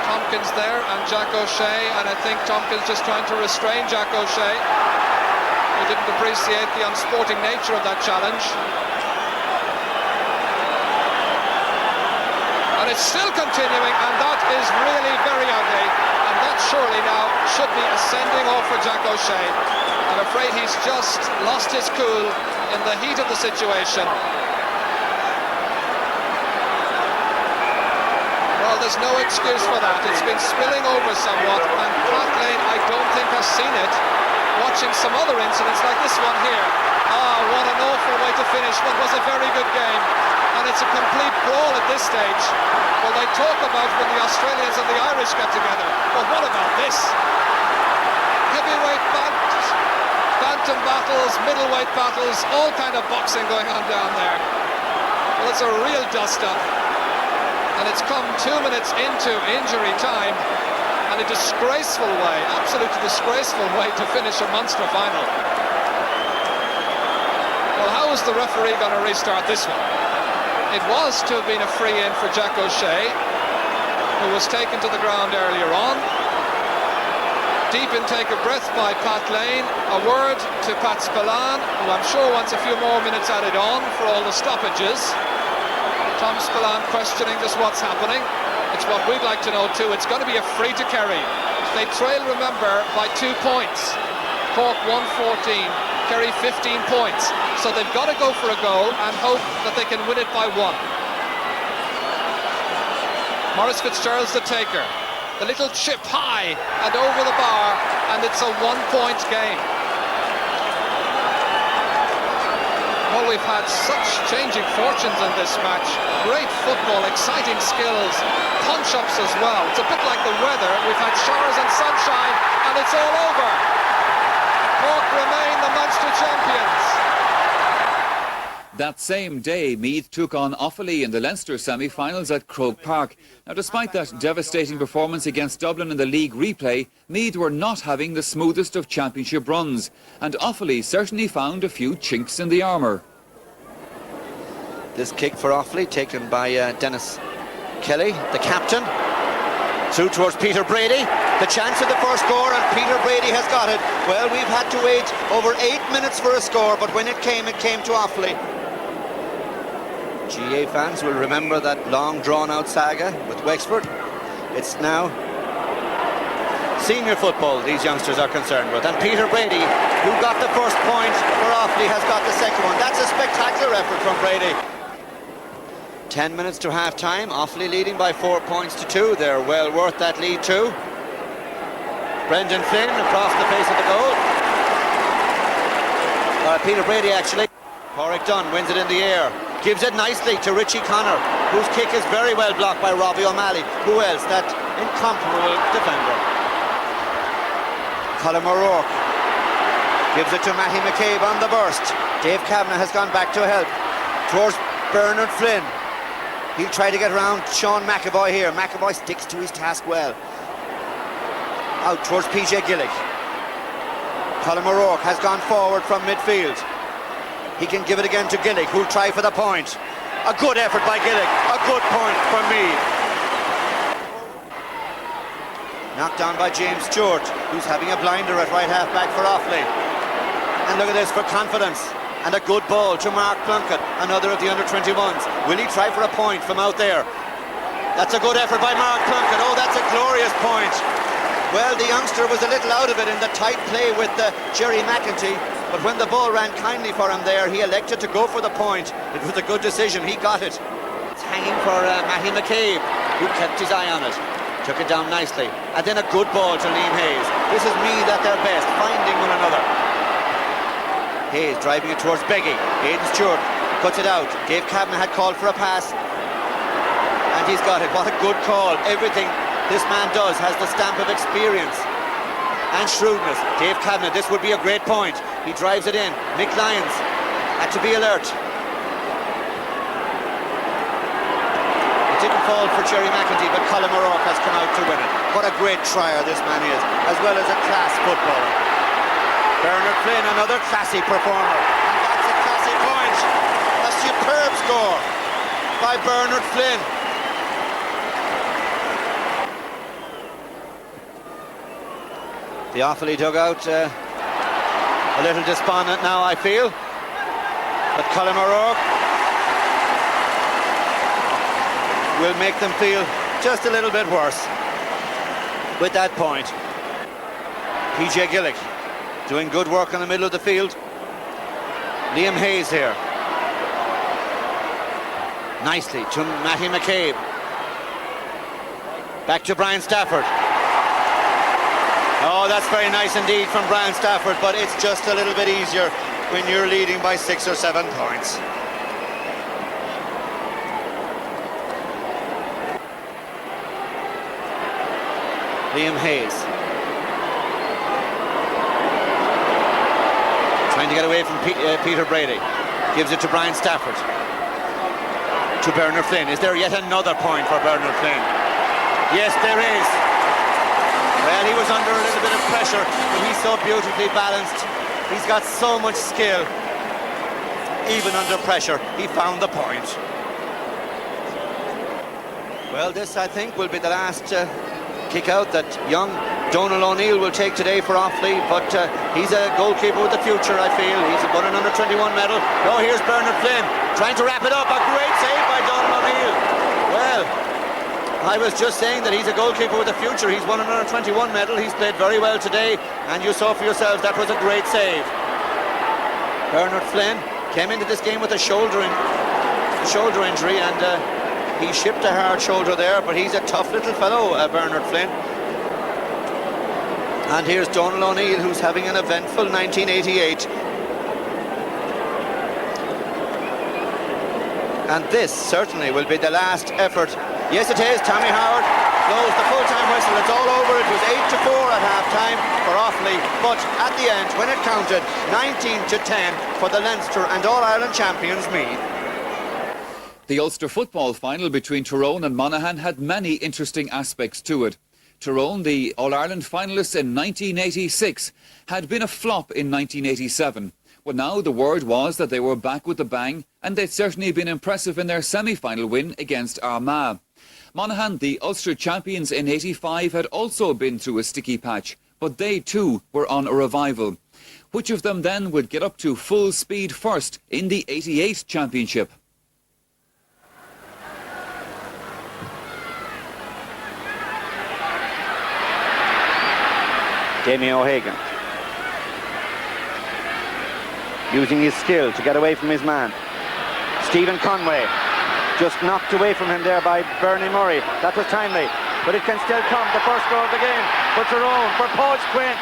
Tompkins there and Jack O'Shea, and I think Tompkins just trying to restrain Jack O'Shea, who didn't appreciate the unsporting nature of that challenge. And it's still continuing, and that is really very ugly, and that surely now should be a sending off for Jack O'Shea. I'm afraid he's just lost his cool in the heat of the situation. Well, there's no excuse for that. It's been spilling over somewhat, and Pat Lane, I don't think, has seen it. Watching some other incidents like this one here. Ah, what an awful way to finish what was a very good game. And it's a complete brawl at this stage. Well, they talk about when the Australians and the Irish get together. But what about this? Heavyweight bantam battles, middleweight battles, all kind of boxing going on down there. Well, it's a real dust-up. And it's come 2 minutes into injury time. And a disgraceful way, absolutely disgraceful way to finish a Munster final. Well, how is the referee going to restart this one? It was to have been a free in for Jack O'Shea, who was taken to the ground earlier on. Deep intake of breath by Pat Lane. A word to Patspallan, who I'm sure wants a few more minutes added on for all the stoppages. Tom Spallan questioning just what's happening. It's what we'd like to know too. It's going to be a free to Kerry. They trail, remember, by 2 points. Cork 114, Kerry 15 points. So they've got to go for a goal and hope that they can win it by 1. Maurice Fitzgerald's the taker. The little chip high and over the bar, and it's a 1-point game. Well, we've had such changing fortunes in this match. Great football, exciting skills, punch-ups as well. It's a bit like the weather. We've had showers and sunshine, and it's all over. Cork remain the Munster champions. That same day, Meath took on Offaly in the Leinster semi-finals at Croke Park. Now, despite that devastating performance against Dublin in the league replay, Meath were not having the smoothest of championship runs, and Offaly certainly found a few chinks in the armour. This kick for Offaly, taken by Dennis Kelly, the captain. Through towards Peter Brady. The chance of the first score, and Peter Brady has got it. Well, we've had to wait over 8 minutes for a score, but when it came to Offaly. GA fans will remember that long drawn-out saga with Wexford. It's now senior football these youngsters are concerned with, and Peter Brady, who got the first point for Offaly, has got the second one. That's a spectacular effort from Brady. 10 minutes to half-time, Offaly leading by 4 points to 2. They're well worth that lead too. Brendan Flynn across the face of the goal. Peter Brady actually. Porrick Dunn wins it in the air. Gives it nicely to Richie Connor, whose kick is very well blocked by Robbie O'Malley. Who else? That incomparable defender. Colin O'Rourke gives it to Matty McCabe on the burst. Dave Kavanagh has gone back to help. Towards Bernard Flynn. He'll try to get around Sean McAvoy here. McAvoy sticks to his task well. Out towards PJ Gillick. Colin O'Rourke has gone forward from midfield. He can give it again to Gillick, who'll try for the point. A good effort by Gillick, a good point for Meath. Knocked down by James Stewart, who's having a blinder at right half back for Offaly. And look at this for confidence. And a good ball to Mark Plunkett, another of the under-21s. Will he try for a point from out there? That's a good effort by Mark Plunkett. Oh, that's a glorious point. Well, the youngster was a little out of it in the tight play with Jerry McEntee, but when the ball ran kindly for him there, he elected to go for the point. It was a good decision. He got it. It's hanging for Matty McCabe, who kept his eye on it. Took it down nicely. And then a good ball to Liam Hayes. This is Meath at their best, finding one another. Hayes driving it towards Beggy. Aidan Stewart cuts it out. Dave Cavan had called for a pass, and he's got it. What a good call. Everything this man does has the stamp of experience and shrewdness. Dave Cavan, this would be a great point. He drives it in. Mick Lyons had to be alert. It didn't fall for Jerry McEntee, but Colin O'Rourke has come out to win it. What a great trier this man is, as well as a class footballer. Bernard Flynn, another classy performer. And that's a classy point. A superb score by Bernard Flynn. The Offaly dugout a little despondent now, I feel. But Colin O'Rourke will make them feel just a little bit worse with that point. PJ Gillick doing good work in the middle of the field. Liam Hayes here. Nicely to Matty McCabe. Back to Brian Stafford. Oh, that's very nice indeed from Brian Stafford, but it's just a little bit easier when you're leading by 6 or 7 points. Liam Hayes. Trying to get away from Peter Brady. Gives it to Brian Stafford. To Bernard Flynn. Is there yet another point for Bernard Flynn? Yes, there is. Well, he was under a little bit of pressure, but he's so beautifully balanced. He's got so much skill. Even under pressure, he found the point. Well, this, I think, will be the last kick out that young Donal O'Neill will take today for Offaly, but he's a goalkeeper with the future, I feel. He's won an under-21 medal. Oh, here's Bernard Flynn trying to wrap it up. A great save by Donal O'Neill. Well, I was just saying that he's a goalkeeper with the future. He's won an under-21 medal. He's played very well today, and you saw for yourselves that was a great save. Bernard Flynn came into this game with a shoulder injury, and he shipped a hard shoulder there, but he's a tough little fellow, Bernard Flynn. And here's Donal O'Neill, who's having an eventful 1988. And this certainly will be the last effort. Yes, it is. Tommy Howard blows the full-time whistle. It's all over. It was 8-4 at half-time for Offaly, but at the end, when it counted, 19-10 for the Leinster and All-Ireland champions Meath. The Ulster Football Final between Tyrone and Monaghan had many interesting aspects to it. Tyrone, the All-Ireland finalists in 1986, had been a flop in 1987. Well, now the word was that they were back with a bang, and they'd certainly been impressive in their semi-final win against Armagh. Monaghan, the Ulster champions in 85, had also been through a sticky patch, but they too were on a revival. Which of them then would get up to full speed first in the 88 championship? Damien O'Hagan, using his skill to get away from his man. Stephen Conway, just knocked away from him there by Bernie Murray. That was timely, but it can still come. The first goal of the game for Tyrone, for Paul Quinn.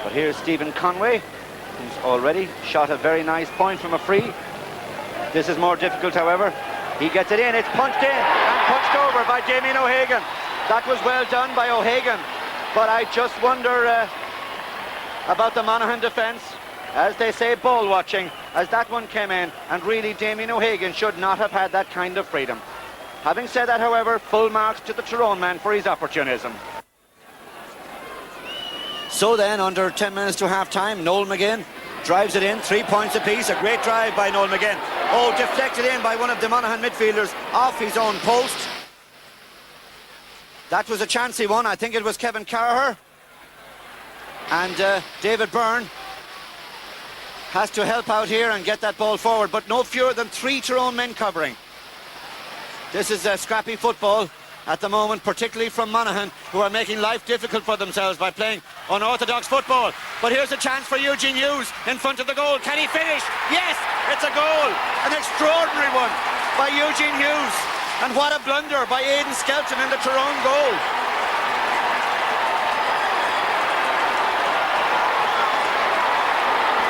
But here's Stephen Conway, who's already shot a very nice point from a free. This is more difficult, however. He gets it in, it's punched in and punched over by Damien O'Hagan. That was well done by O'Hagan, but I just wonder about the Monaghan defence. As they say, ball watching, as that one came in, and really Damien O'Hagan should not have had that kind of freedom. Having said that, however, full marks to the Tyrone man for his opportunism. So then, under 10 minutes to half-time, Noel McGinn drives it in, 3 points apiece. A great drive by Noel McGinn. Oh, deflected in by one of the Monaghan midfielders off his own post. That was a chancy one. I think it was Kevin Carroher. And David Byrne has to help out here and get that ball forward, but no fewer than 3 Tyrone men covering. This is a scrappy football at the moment, particularly from Monaghan, who are making life difficult for themselves by playing unorthodox football. But here's a chance for Eugene Hughes in front of the goal. Can he finish? Yes, it's a goal. An extraordinary one by Eugene Hughes. And what a blunder by Aidan Skelton in the Tyrone goal.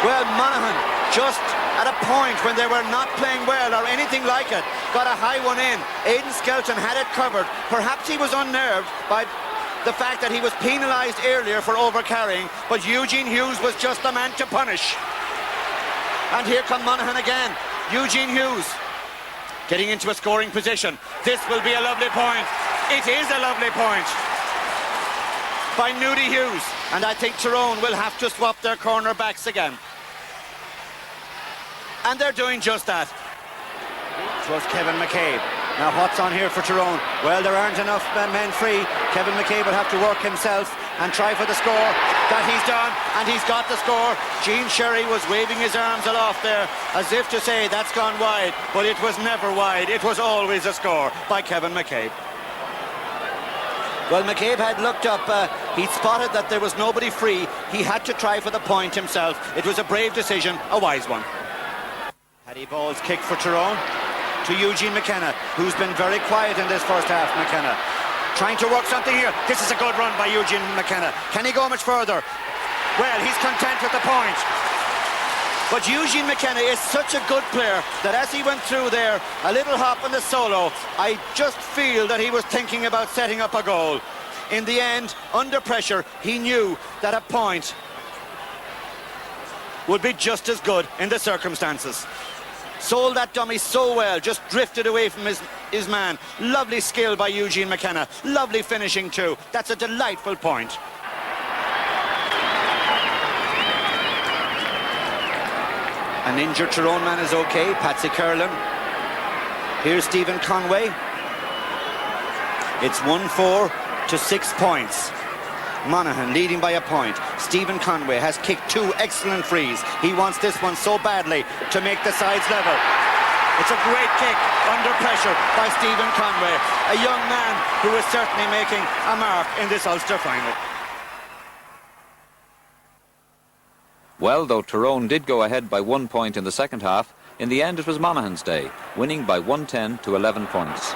Well, Monaghan, just at a point when they were not playing well or anything like it, got a high one in. Aidan Skelton had it covered. Perhaps he was unnerved by the fact that he was penalised earlier for overcarrying, but Eugene Hughes was just the man to punish. And here come Monaghan again. Eugene Hughes getting into a scoring position. This will be a lovely point. It is a lovely point by Nudie Hughes, and I think Tyrone will have to swap their corner backs again. And they're doing just that. It was Kevin McCabe. Now what's on here for Tyrone? Well, there aren't enough men free. Kevin McCabe will have to work himself and try for the score. That he's done, and he's got the score. Gene Sherry was waving his arms aloft there as if to say that's gone wide, but it was never wide. It was always a score by Kevin McCabe. Well, McCabe had looked up, he'd spotted that there was nobody free. He had to try for the point himself. It was a brave decision, a wise one. Paddy Ball's kick for Tyrone to Eugene McKenna, who's been very quiet in this first half. McKenna trying to work something here. This is a good run by Eugene McKenna. Can he go much further? Well, he's content with the point. But Eugene McKenna is such a good player that as he went through there, a little hop in the solo, I just feel that he was thinking about setting up a goal. In the end, under pressure, he knew that a point would be just as good in the circumstances. Sold that dummy so well, just drifted away from his man. Lovely skill by Eugene McKenna. Lovely finishing too. That's a delightful point. An injured Tyrone man is okay, Patsy Curlin. Here's Stephen Conway. It's 1-4 to 6 points. Monaghan leading by a point. Stephen Conway has kicked 2 excellent frees. He wants this one so badly to make the sides level. It's a great kick under pressure by Stephen Conway, a young man who is certainly making a mark in this Ulster Final. Well, though Tyrone did go ahead by 1 point in the second half, in the end it was Monaghan's day, winning by 110 to 11 points.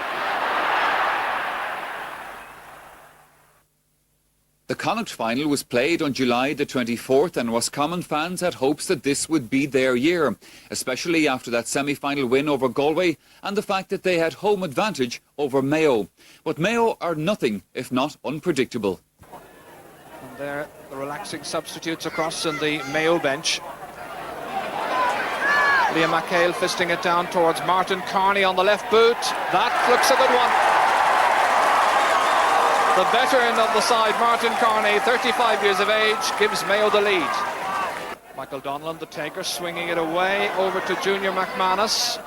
The Connacht final was played on July the 24th, and Roscommon fans had hopes that this would be their year, especially after that semi-final win over Galway and the fact that they had home advantage over Mayo. But Mayo are nothing if not unpredictable. And there, the relaxing substitutes across in the Mayo bench. Liam McHale fisting it down towards Martin Carney on the left boot. That looks a good one. The veteran of the side, Martin Carney, 35 years of age, gives Mayo the lead. Michael Donlan, the taker, swinging it away over to Junior McManus,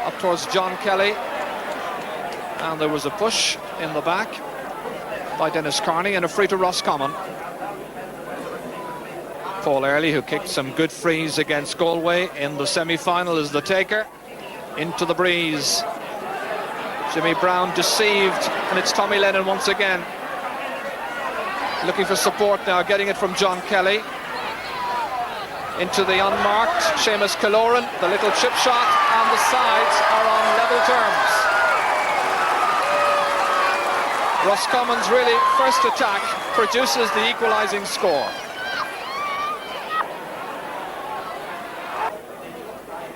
up towards John Kelly. And there was a push in the back by Dennis Carney and a free to Roscommon. Paul Early, who kicked some good frees against Galway in the semi-final, is the taker. Into the breeze. Jimmy Brown deceived, and it's Tommy Lennon once again. Looking for support now, getting it from John Kelly. Into the unmarked, Seamus Killoran, the little chip shot, and the sides are on level terms. Roscommon's really first attack produces the equalising score.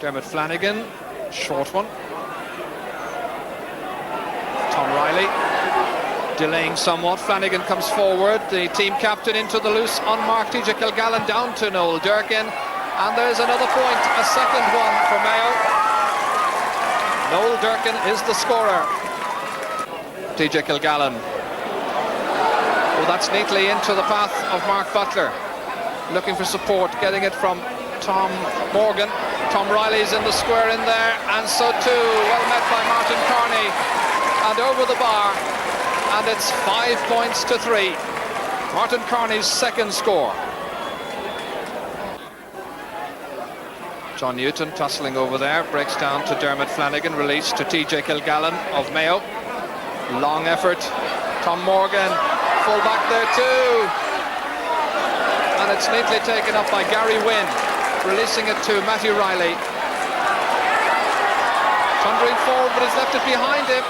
Dermot Flanagan, short one. Tom Riley delaying somewhat. Flanagan comes forward, the team captain into the loose unmarked TJ Kilgallen down to Noel Durkin, and there's another point, a second one for Mayo. Noel Durkin is the scorer. TJ Kilgallen. Oh, that's neatly into the path of Mark Butler. Looking for support, getting it from Tom Morgan. Tom Riley's in the square in there, and so too. Well met by Martin Carney. And over the bar. And it's 5 points to 3. Martin Carney's second score. John Newton tussling over there, breaks down to Dermot Flanagan, released to TJ Kilgallen of Mayo. Long effort. Tom Morgan, full back there too. And it's neatly taken up by Gary Wynn, releasing it to Matthew Riley. Thundering forward, but he's left it behind him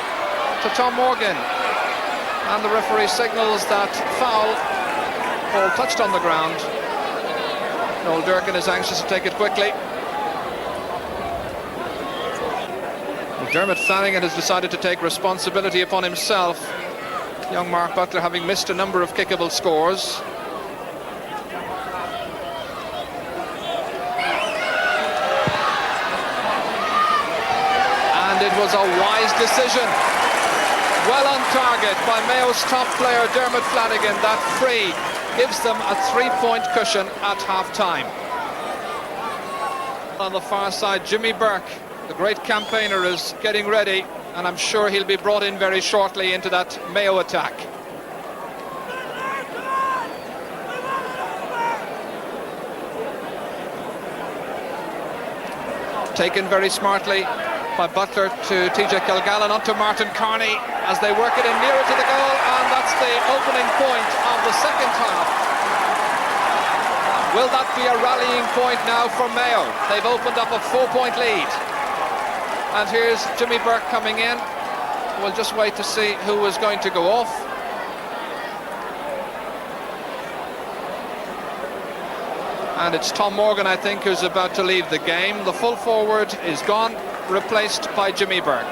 to Tom Morgan. And the referee signals that foul. Ball touched on the ground. Noel Durkin is anxious to take it quickly. Dermot Flanagan has decided to take responsibility upon himself. Young Mark Butler having missed a number of kickable scores. And it was a wise decision. Well on target by Mayo's top player Dermot Flanagan. That free gives them a 3-point cushion at half-time. On the far side, Jimmy Burke, the great campaigner, is getting ready, and I'm sure he'll be brought in very shortly into that Mayo attack. Taken very smartly by Butler to TJ Kilgallen, onto Martin Carney as they work it in nearer to the goal, and that's the opening point of the second half. Will that be a rallying point now for Mayo? They've opened up a 4-point lead. And here's Jimmy Burke coming in. We'll just wait to see who is going to go off. And it's Tom Morgan, I think, who's about to leave the game. The full forward is gone, replaced by Jimmy Burke.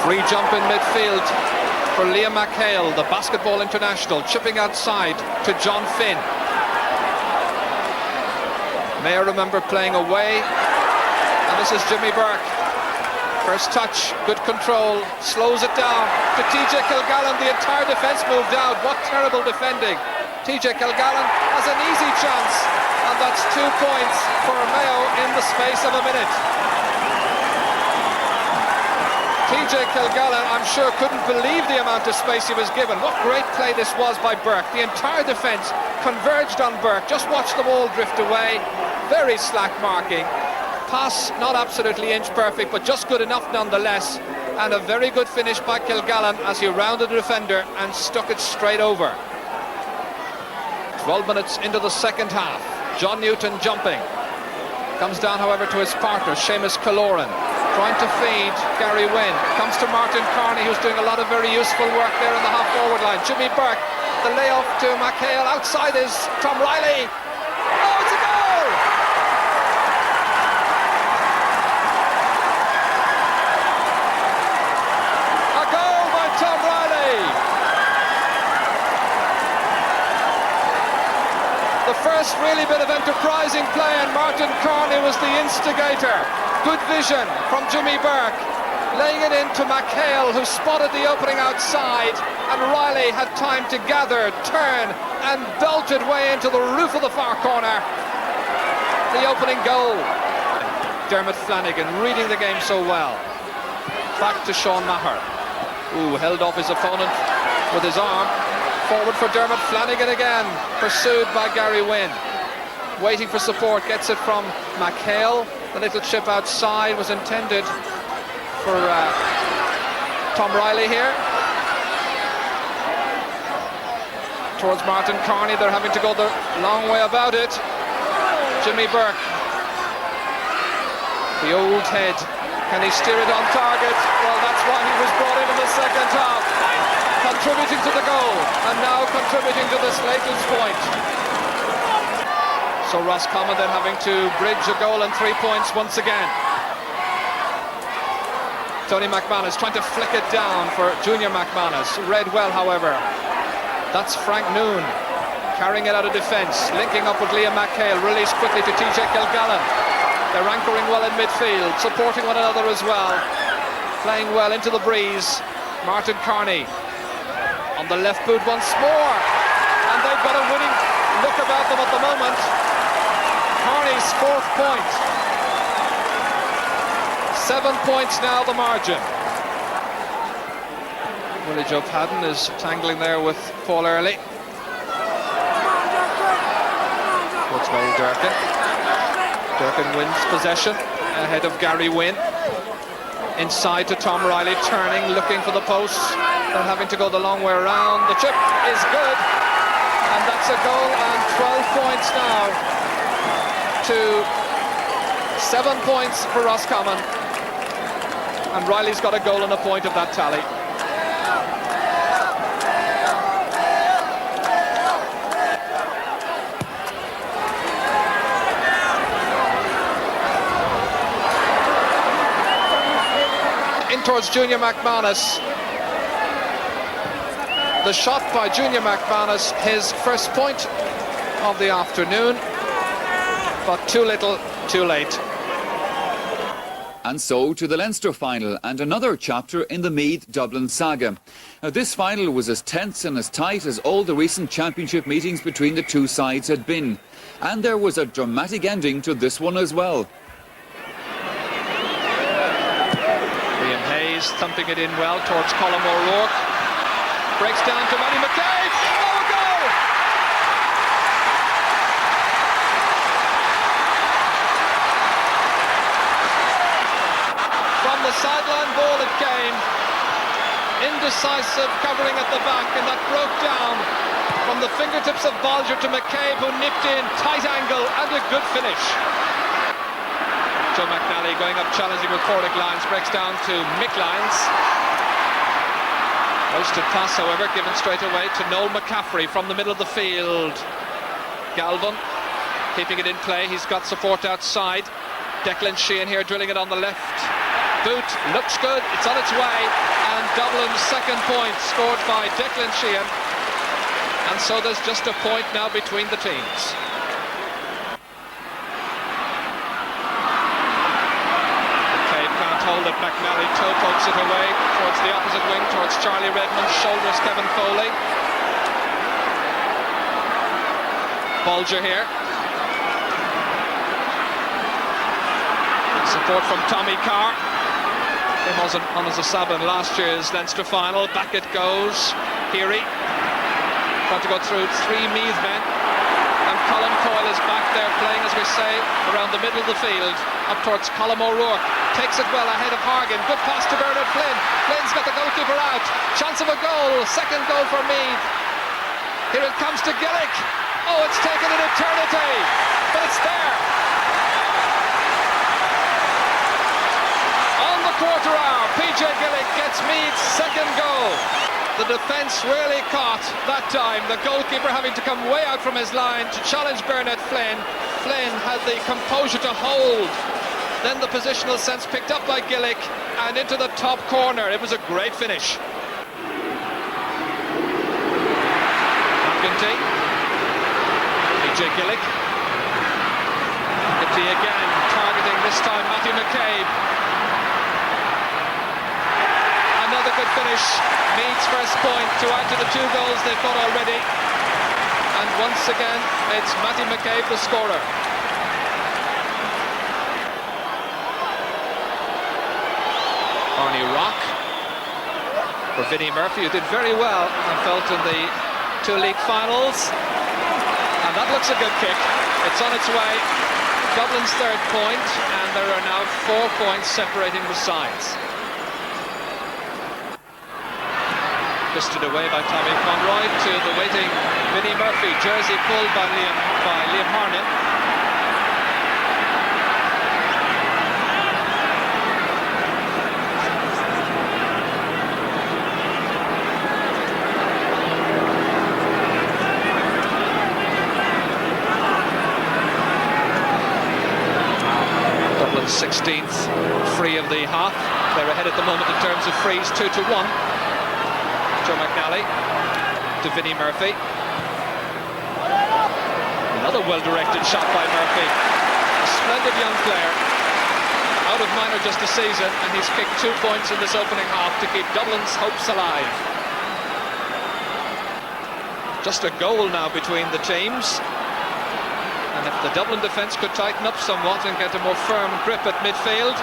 Free jump in midfield for Liam McHale, the basketball international, chipping outside to John Finn. May I remember playing away, and this is Jimmy Burke. First touch, good control, slows it down to TJ Kilgallen. The entire defence moved out. What terrible defending. TJ Kilgallen has an easy chance, and that's 2 points for Mayo in the space of a minute. TJ Kilgallen, I'm sure, couldn't believe the amount of space he was given. What great play this was by Burke. The entire defence converged on Burke. Just watch them all drift away. Very slack marking. Pass not absolutely inch perfect, but just good enough nonetheless. And a very good finish by Kilgallen as he rounded the defender and stuck it straight over. 12 minutes into the second half. John Newton jumping. Comes down, however, to his partner, Seamus Killoran. Trying to feed Gary Wynn. Comes to Martin Carney, who's doing a lot of very useful work there in the half-forward line. Jimmy Burke, the layoff to McHale. Outside is Tom Riley. Oh, it's a goal! A goal by Tom Riley. The first really bit of enterprising play, and Martin Carney was the instigator. Good vision from Jimmy Burke, laying it into McHale, who spotted the opening outside, and Riley had time to gather, turn, and belted way into the roof of the far corner. The opening goal. Dermot Flanagan reading the game so well. Back to Sean Maher, who held off his opponent with his arm. Forward for Dermot Flanagan again, pursued by Gary Wynn. Waiting for support, gets it from McHale. The little chip outside was intended for Tom Riley here. Towards Martin Carney, they're having to go the long way about it. Jimmy Burke. The old head. Can he steer it on target? Well, that's why he was brought in the second half. Contributing to the goal, and now contributing to this latest point. So Roscommon then having to bridge a goal and 3 points once again. Tony McManus trying to flick it down for Junior McManus. Read well, however. That's Frank Noon. carrying it out of defence, linking up with Liam McHale, released quickly to TJ Kilgallen. They're anchoring well in midfield, supporting one another as well, playing well into the breeze. Martin Carney on the left boot once more, and they've got a winning look about them at the moment. Carney's 4th point. 7 points now the margin. Willie Joe Padden is tangling there with Paul Early. Towards Noel Durkin. Durkin wins possession ahead of Gary Wynn. Inside to Tom Riley, turning, looking for the post, and having to go the long way around. The chip is good, and that's a goal, and 12 points now to 7 points for Roscommon. And Riley's got a goal and a point of that tally. Towards Junior McManus. The shot by Junior McManus, his first point of the afternoon, but too little, too late. And so to the Leinster final and another chapter in the Meath-Dublin saga. Now this final was as tense and as tight as all the recent championship meetings between the two sides had been. And there was a dramatic ending to this one as well. Thumping it in well towards Colm O'Rourke. Breaks down to Matty McCabe. Oh, a goal! From the sideline ball it came. Indecisive covering at the back, and that broke down from the fingertips of Bolger to McCabe, who nipped in, tight angle, and a good finish. Joe McNally going up challenging with Cork Lyons, breaks down to Mick Lyons. Roasted pass, however, given straight away to Noel McCaffrey from the middle of the field. Galvin keeping it in play, he's got support outside. Declan Sheehan here drilling it on the left. Boot looks good, it's on its way, and Dublin's 2nd point scored by Declan Sheehan. And so there's just a point now between the teams. Hold it, McNally toe pokes it away towards the opposite wing, towards Charlie Redmond, shoulders Kevin Foley. Bolger here. Support from Tommy Carr. Came on as a sub in last year's Leinster final. Back it goes. Keary trying to go through 3 Meath men. And Colin Coyle is back there playing, as we say, around the middle of the field, up towards Colm O'Rourke. Takes it well ahead of Hargan. Good pass to Bernard Flynn. Flynn's got the goalkeeper out. Chance of a goal. 2nd goal for Meath. Here it comes to Gillick. Oh, it's taken an eternity, but it's there. On the quarter hour, PJ Gillick gets Meath's 2nd goal. The defence really caught that time. The goalkeeper having to come way out from his line to challenge Bernard Flynn. Flynn had the composure to hold. Then the positional sense picked up by Gillick and into the top corner. It was a great finish. McEntee. PJ Gillick. McEntee again, targeting this time Matty McCabe. Another good finish. Meath's first point to add to the 2 goals they've got already. And once again, it's Matty McCabe the scorer. Arnie Rock for Vinnie Murphy, who did very well, I felt, in the 2 league finals. And that looks a good kick. It's on its way. Dublin's 3rd point, and there are now 4 points separating the sides. Twisted away by Tommy Conroy to the waiting Vinnie Murphy. Jersey pulled by Liam Harnan. Dublin's 16th free of the half. They're ahead at the moment in terms of frees, 2-1. Joe McNally to Vinnie Murphy. Another well-directed shot by Murphy. A splendid young player. Out of minor just a season, and he's kicked 2 points in this opening half to keep Dublin's hopes alive. Just a goal now between the teams. And if the Dublin defence could tighten up somewhat and get a more firm grip at midfield,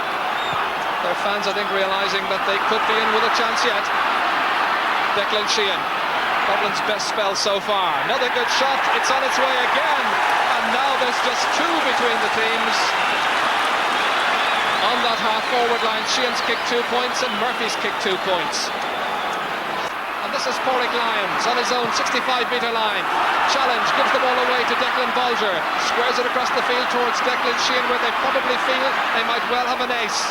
their fans, I think, realising that they could be in with a chance yet. Declan Sheehan, Dublin's best spell so far. Another good shot, it's on its way again. And now there's just two between the teams. On that half-forward line, Sheehan's kicked 2 points and Murphy's kicked 2 points. And this is Porrick Lyons on his own 65-metre line. Challenge, gives the ball away to Declan Bolger. Squares it across the field towards Declan Sheehan, where they probably feel they might well have an ace.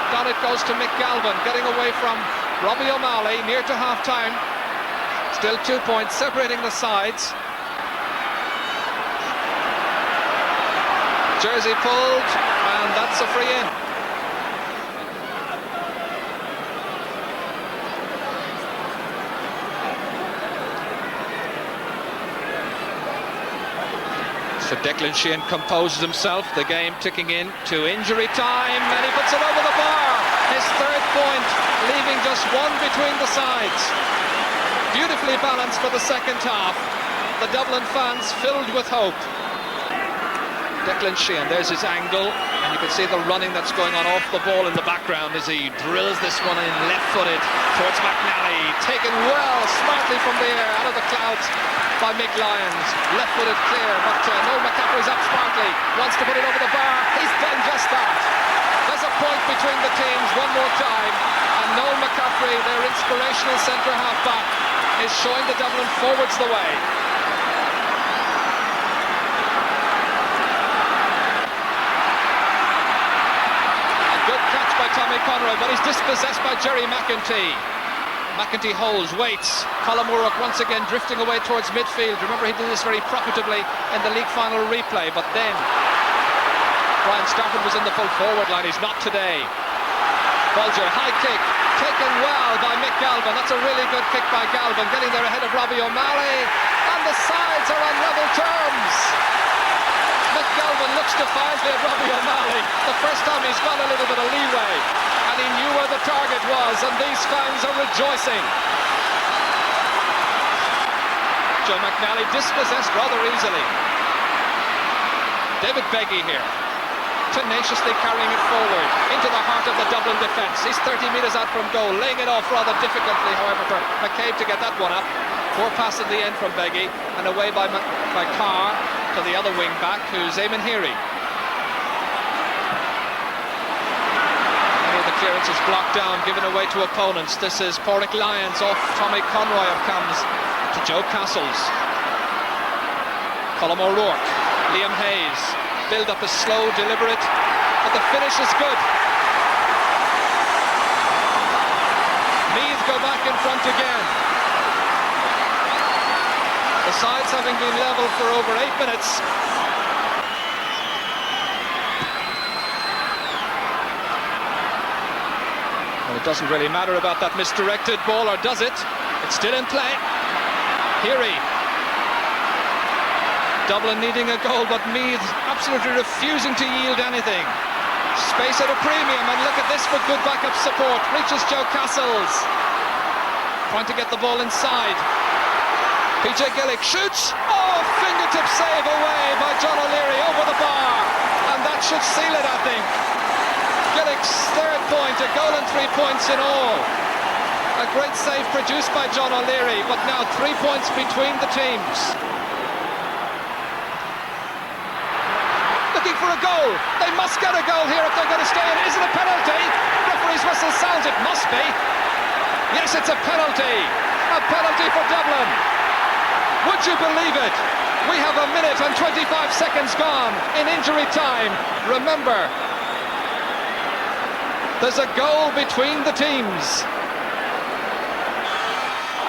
Down it goes to Mick Galvin, getting away from Robbie O'Malley near to half-time. Still 2 points separating the sides. Jersey pulled, and that's a free in. So Declan Sheehan composes himself, the game ticking in to injury time, and he puts it over the bar. His third point, leaving just one between the sides. Beautifully balanced for the second half. The Dublin fans filled with hope. Declan Sheehan, there's his angle, and you can see the running that's going on off the ball in the background as he drills this one in left-footed towards McNally. Taken well, smartly from the air, out of the clouds by Mick Lyons. Left-footed clear, but Noel McCaffrey's up smartly. Wants to put it over the bar. He's done just that. There's a point between the teams one more time, and Noel McCaffrey, their inspirational centre half-back, is showing the Dublin forwards the way. Tommy Conroy, but he's dispossessed by Jerry McEntee. McEntee holds, waits. Colm O'Rourke once again drifting away towards midfield. Remember, he did this very profitably in the league final replay, but then Brian Stafford was in the full forward line. He's not today. Bolger, high kick, taken well by Mick Galvin. That's a really good kick by Galvin, getting there ahead of Robbie O'Malley, and the sides are on level terms. Mick Galvin looks defiantly at Robbie O'Malley. The first time he's got a little bit of leeway, and he knew where the target was, and these fans are rejoicing. Joe McNally dispossessed rather easily. David Beggy here, tenaciously carrying it forward into the heart of the Dublin defence. He's 30 metres out from goal, laying it off rather difficultly, however, for McCabe to get that one up. Poor pass in the end from Beggy, and away by Carr to the other wing back, who's Eamon Heary. Any of the clearances blocked down, given away to opponents. This is Porrick Lyons off Tommy Conroy. It comes to Joe Castles. Colm O'Rourke, Liam Hayes. Build up is slow, deliberate, but the finish is good. Meath go back in front again. The sides having been level for over 8 minutes. Well, it doesn't really matter about that misdirected ball, or does it? It's still in play. Heary. Dublin needing a goal, but Meath absolutely refusing to yield anything. Space at a premium, and look at this for good backup support. Reaches Joe Castles. Trying to get the ball inside. PJ Gillick shoots. Oh, fingertip save away by John O'Leary over the bar. And that should seal it, I think. Gillick's third point, a goal and 3 points in all. A great save produced by John O'Leary, but now 3 points between the teams. Looking for a goal. They must get a goal here if they're going to stay in. Is it a penalty? Referee's whistle sounds. It must be. Yes, it's a penalty. A penalty for Dublin. Would you believe it? We have a minute and 25 seconds gone in injury time. Remember, there's a goal between the teams.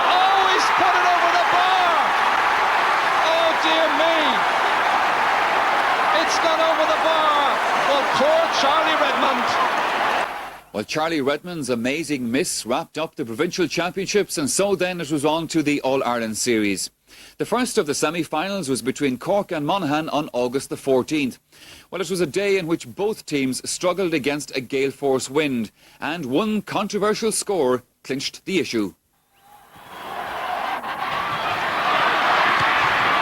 Oh, he's put it over the bar. Oh, dear me. It's gone over the bar. Well, poor Charlie Redmond. Well, Charlie Redmond's amazing miss wrapped up the provincial championships, and so then it was on to the All-Ireland series. The first of the semi-finals was between Cork and Monaghan on August the 14th. Well, it was a day in which both teams struggled against a gale force wind, and one controversial score clinched the issue.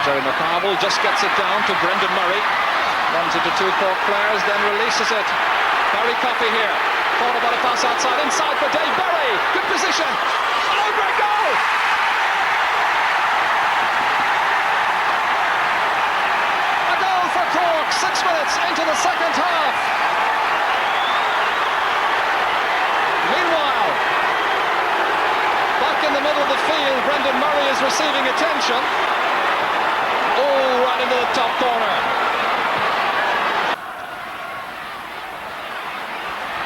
Jerry McCarville just gets it down to Brendan Murray. Runs into two Cork players, then releases it. Barry Coffey here. Thought about a pass outside, inside for Dave Berry. Good position. Oh, great goal! A goal for Cork, 6 minutes into the second half. Meanwhile, back in the middle of the field, Brendan Murray is receiving attention. Oh, right into the top corner.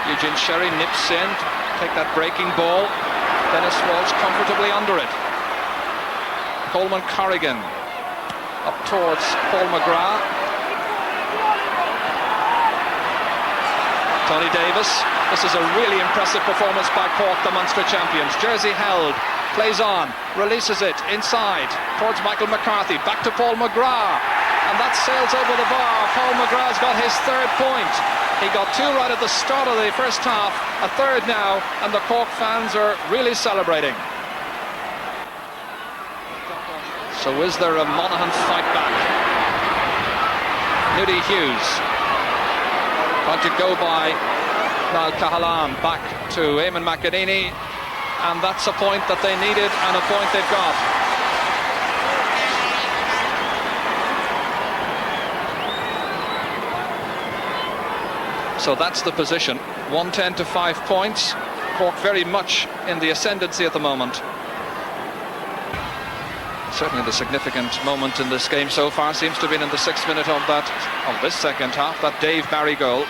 Eugene Sherry nips in, take that breaking ball. Dennis Walsh comfortably under it. Coleman Corrigan up towards Paul McGrath. Tony Davis. This is a really impressive performance by Cork, the Munster champions. Jersey held, plays on, releases it inside towards Michael McCarthy. Back to Paul McGrath. And that sails over the bar. Paul McGrath's got his third point. He got two right at the start of the first half, a third now, and the Cork fans are really celebrating. So is there a Monaghan fight back? Nudie Hughes tried to go by Niall Cahalan, back to Eamon McEnany, and that's a point that they needed and a point they've got. So that's the position, 110 to 5 points. Cork very much in the ascendancy at the moment. Certainly the significant moment in this game so far seems to have been in the 6th minute of this second half, that Dave Barry goal.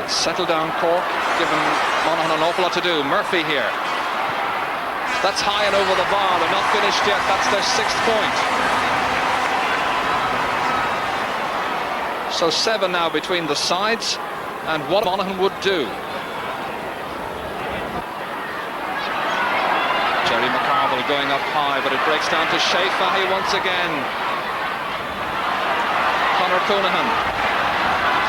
It's settled down Cork, given Monaghan an awful lot to do. Murphy here. That's high and over the bar, they're not finished yet, that's their 6th point. So 7 now between the sides, and what Monaghan would do. Jerry McCarville going up high, but it breaks down to Shea Fahy once again. Conor Coonahan.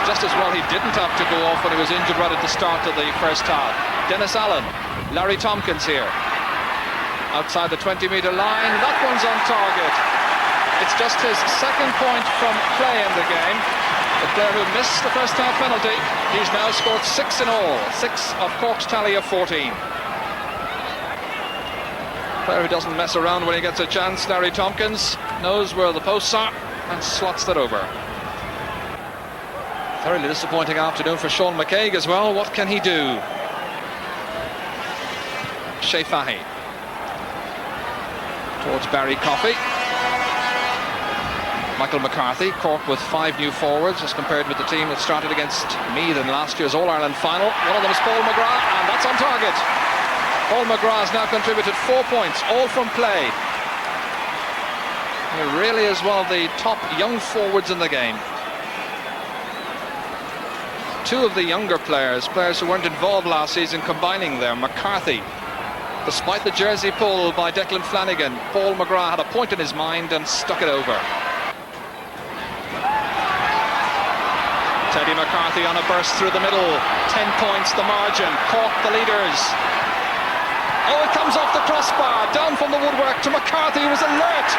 Just as well he didn't have to go off when he was injured right at the start of the first half. Dennis Allen, Larry Tompkins here. Outside the 20-metre line, that one's on target. It's just his 2nd point from play in the game. The player who missed the first half penalty, he's now scored 6 in all. 6 of Cork's tally of 14. Player who doesn't mess around when he gets a chance, Larry Tompkins, knows where the posts are and slots that over. Thoroughly disappointing afternoon for Sean McCaig as well. What can he do? Shea Fahy towards Barry Coffey. Michael McCarthy, Cork with 5 new forwards as compared with the team that started against Meath in last year's All-Ireland final. One of them is Paul McGrath, and that's on target. Paul McGrath has now contributed 4 points, all from play. He really is one of the top young forwards in the game. 2 of the younger players who weren't involved last season, combining there. McCarthy, despite the jersey pull by Declan Flanagan, Paul McGrath had a point in his mind and stuck it over. Teddy McCarthy on a burst through the middle. 10 points the margin. Cork the leaders. Oh, it comes off the crossbar. Down from the woodwork to McCarthy, who was alert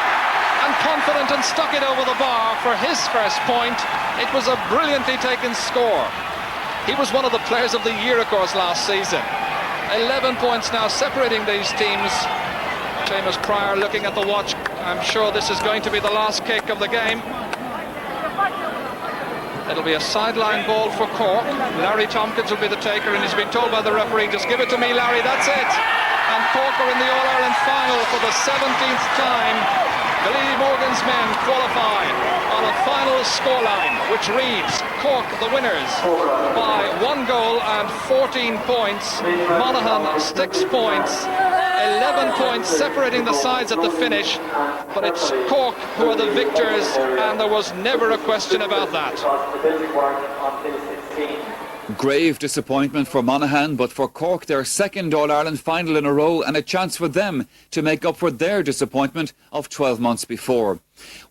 and confident and stuck it over the bar for his first point. It was a brilliantly taken score. He was one of the players of the year, of course, last season. 11 points now separating these teams. Seamus Pryor looking at the watch. I'm sure this is going to be the last kick of the game. It'll be a sideline ball for Cork. Larry Tompkins will be the taker, and he's been told by the referee, just give it to me, Larry, that's it. And Cork are in the All-Ireland final for the 17th time. Billy Morgan's men qualify on a final scoreline, which reads Cork the winners by 1 goal and 14 points. Monaghan 6 points. 11 points separating the sides at the finish, but it's Cork who are the victors, and there was never a question about that. Grave disappointment for Monaghan, but for Cork, their second All-Ireland final in a row and a chance for them to make up for their disappointment of 12 months before.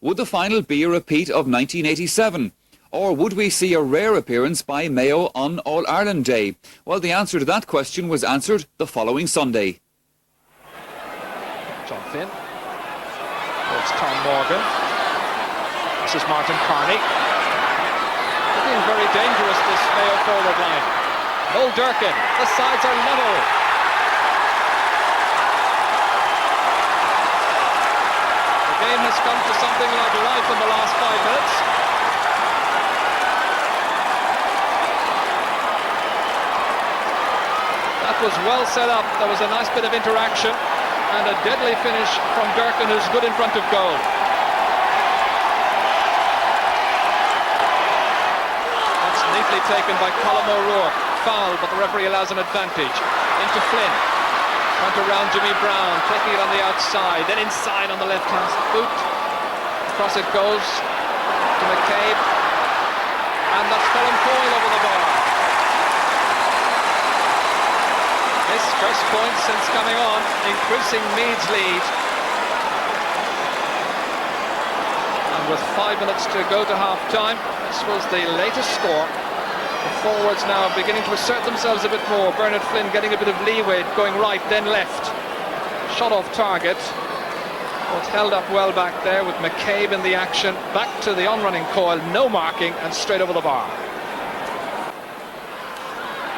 Would the final be a repeat of 1987? Or would we see a rare appearance by Mayo on All-Ireland Day? Well, the answer to that question was answered the following Sunday. John Finn. It's Tom Morgan. This is Martin Carney. Looking very dangerous, this Mayo forward line. Noel Durkin. The sides are level. The game has come to something like life in the last 5 minutes. That was well set up. There was a nice bit of interaction and a deadly finish from Durkin, who's good in front of goal. That's neatly taken by Colm O'Rourke. Foul, but the referee allows an advantage. Into Flynn. Front around Jimmy Brown, taking it on the outside, then inside on the left-hand boot. Across it goes to McCabe. And that's Colm Coyle over the bar. His first point since coming on, increasing Meath's lead. And with 5 minutes to go to half-time, this was the latest score. The forwards now beginning to assert themselves a bit more. Bernard Flynn getting a bit of leeway, going right, then left. Shot off target. Was held up well back there with McCabe in the action. Back to the on-running Coyle, no marking, and straight over the bar.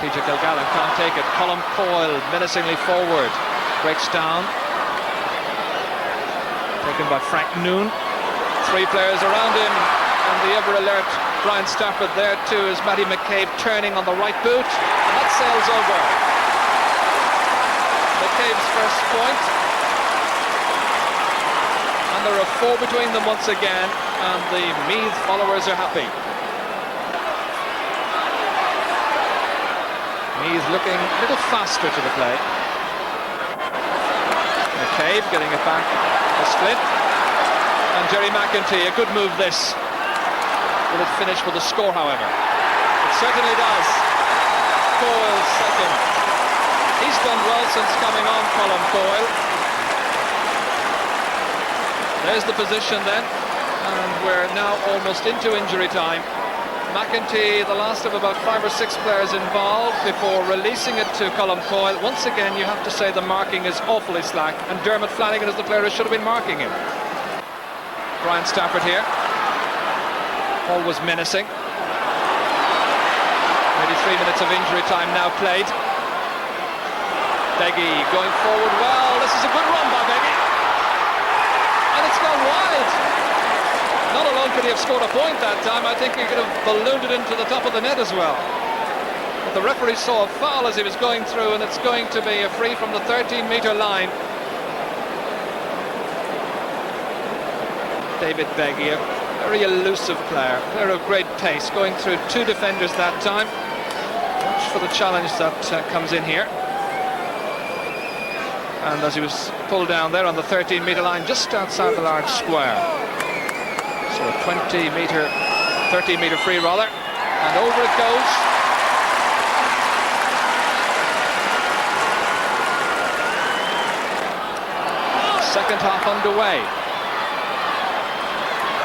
TJ Kilgallen can't take it. Colm Coyle menacingly forward. Breaks down. Taken by Frank Noon. 3 players around him. And the ever-alert Brian Stafford there too is Matty McCabe turning on the right boot. And that sails over. McCabe's first point. And there are 4 between them once again. And the Meath followers are happy. Meath looking a little faster to the play. McCabe getting it back to Flynn. And Jerry McEntee, a good move this. Will it finish with a score, however? It certainly does. Coyle second. He's done well since coming on, Colm Coyle. There's the position then. And we're now almost into injury time. McEntee, the last of about 5 or 6 players involved before releasing it to Colm Coyle. Once again, you have to say the marking is awfully slack, and Dermot Flanagan is the player who should have been marking him. Brian Stafford here. Always menacing. Maybe 3 minutes of injury time now played. Beggy going forward well. This is a good run by Beggy. And it's gone wide. Not alone could he have scored a point that time, I think he could have ballooned it into the top of the net as well. But the referee saw a foul as he was going through, and it's going to be a free from the 13-metre line. David Beggy, a very elusive player of great pace, going through 2 defenders that time. Watch for the challenge that comes in here. And as he was pulled down there on the 13-metre line, just outside the large square. So a 13-metre free rather, and over it goes. Second half underway.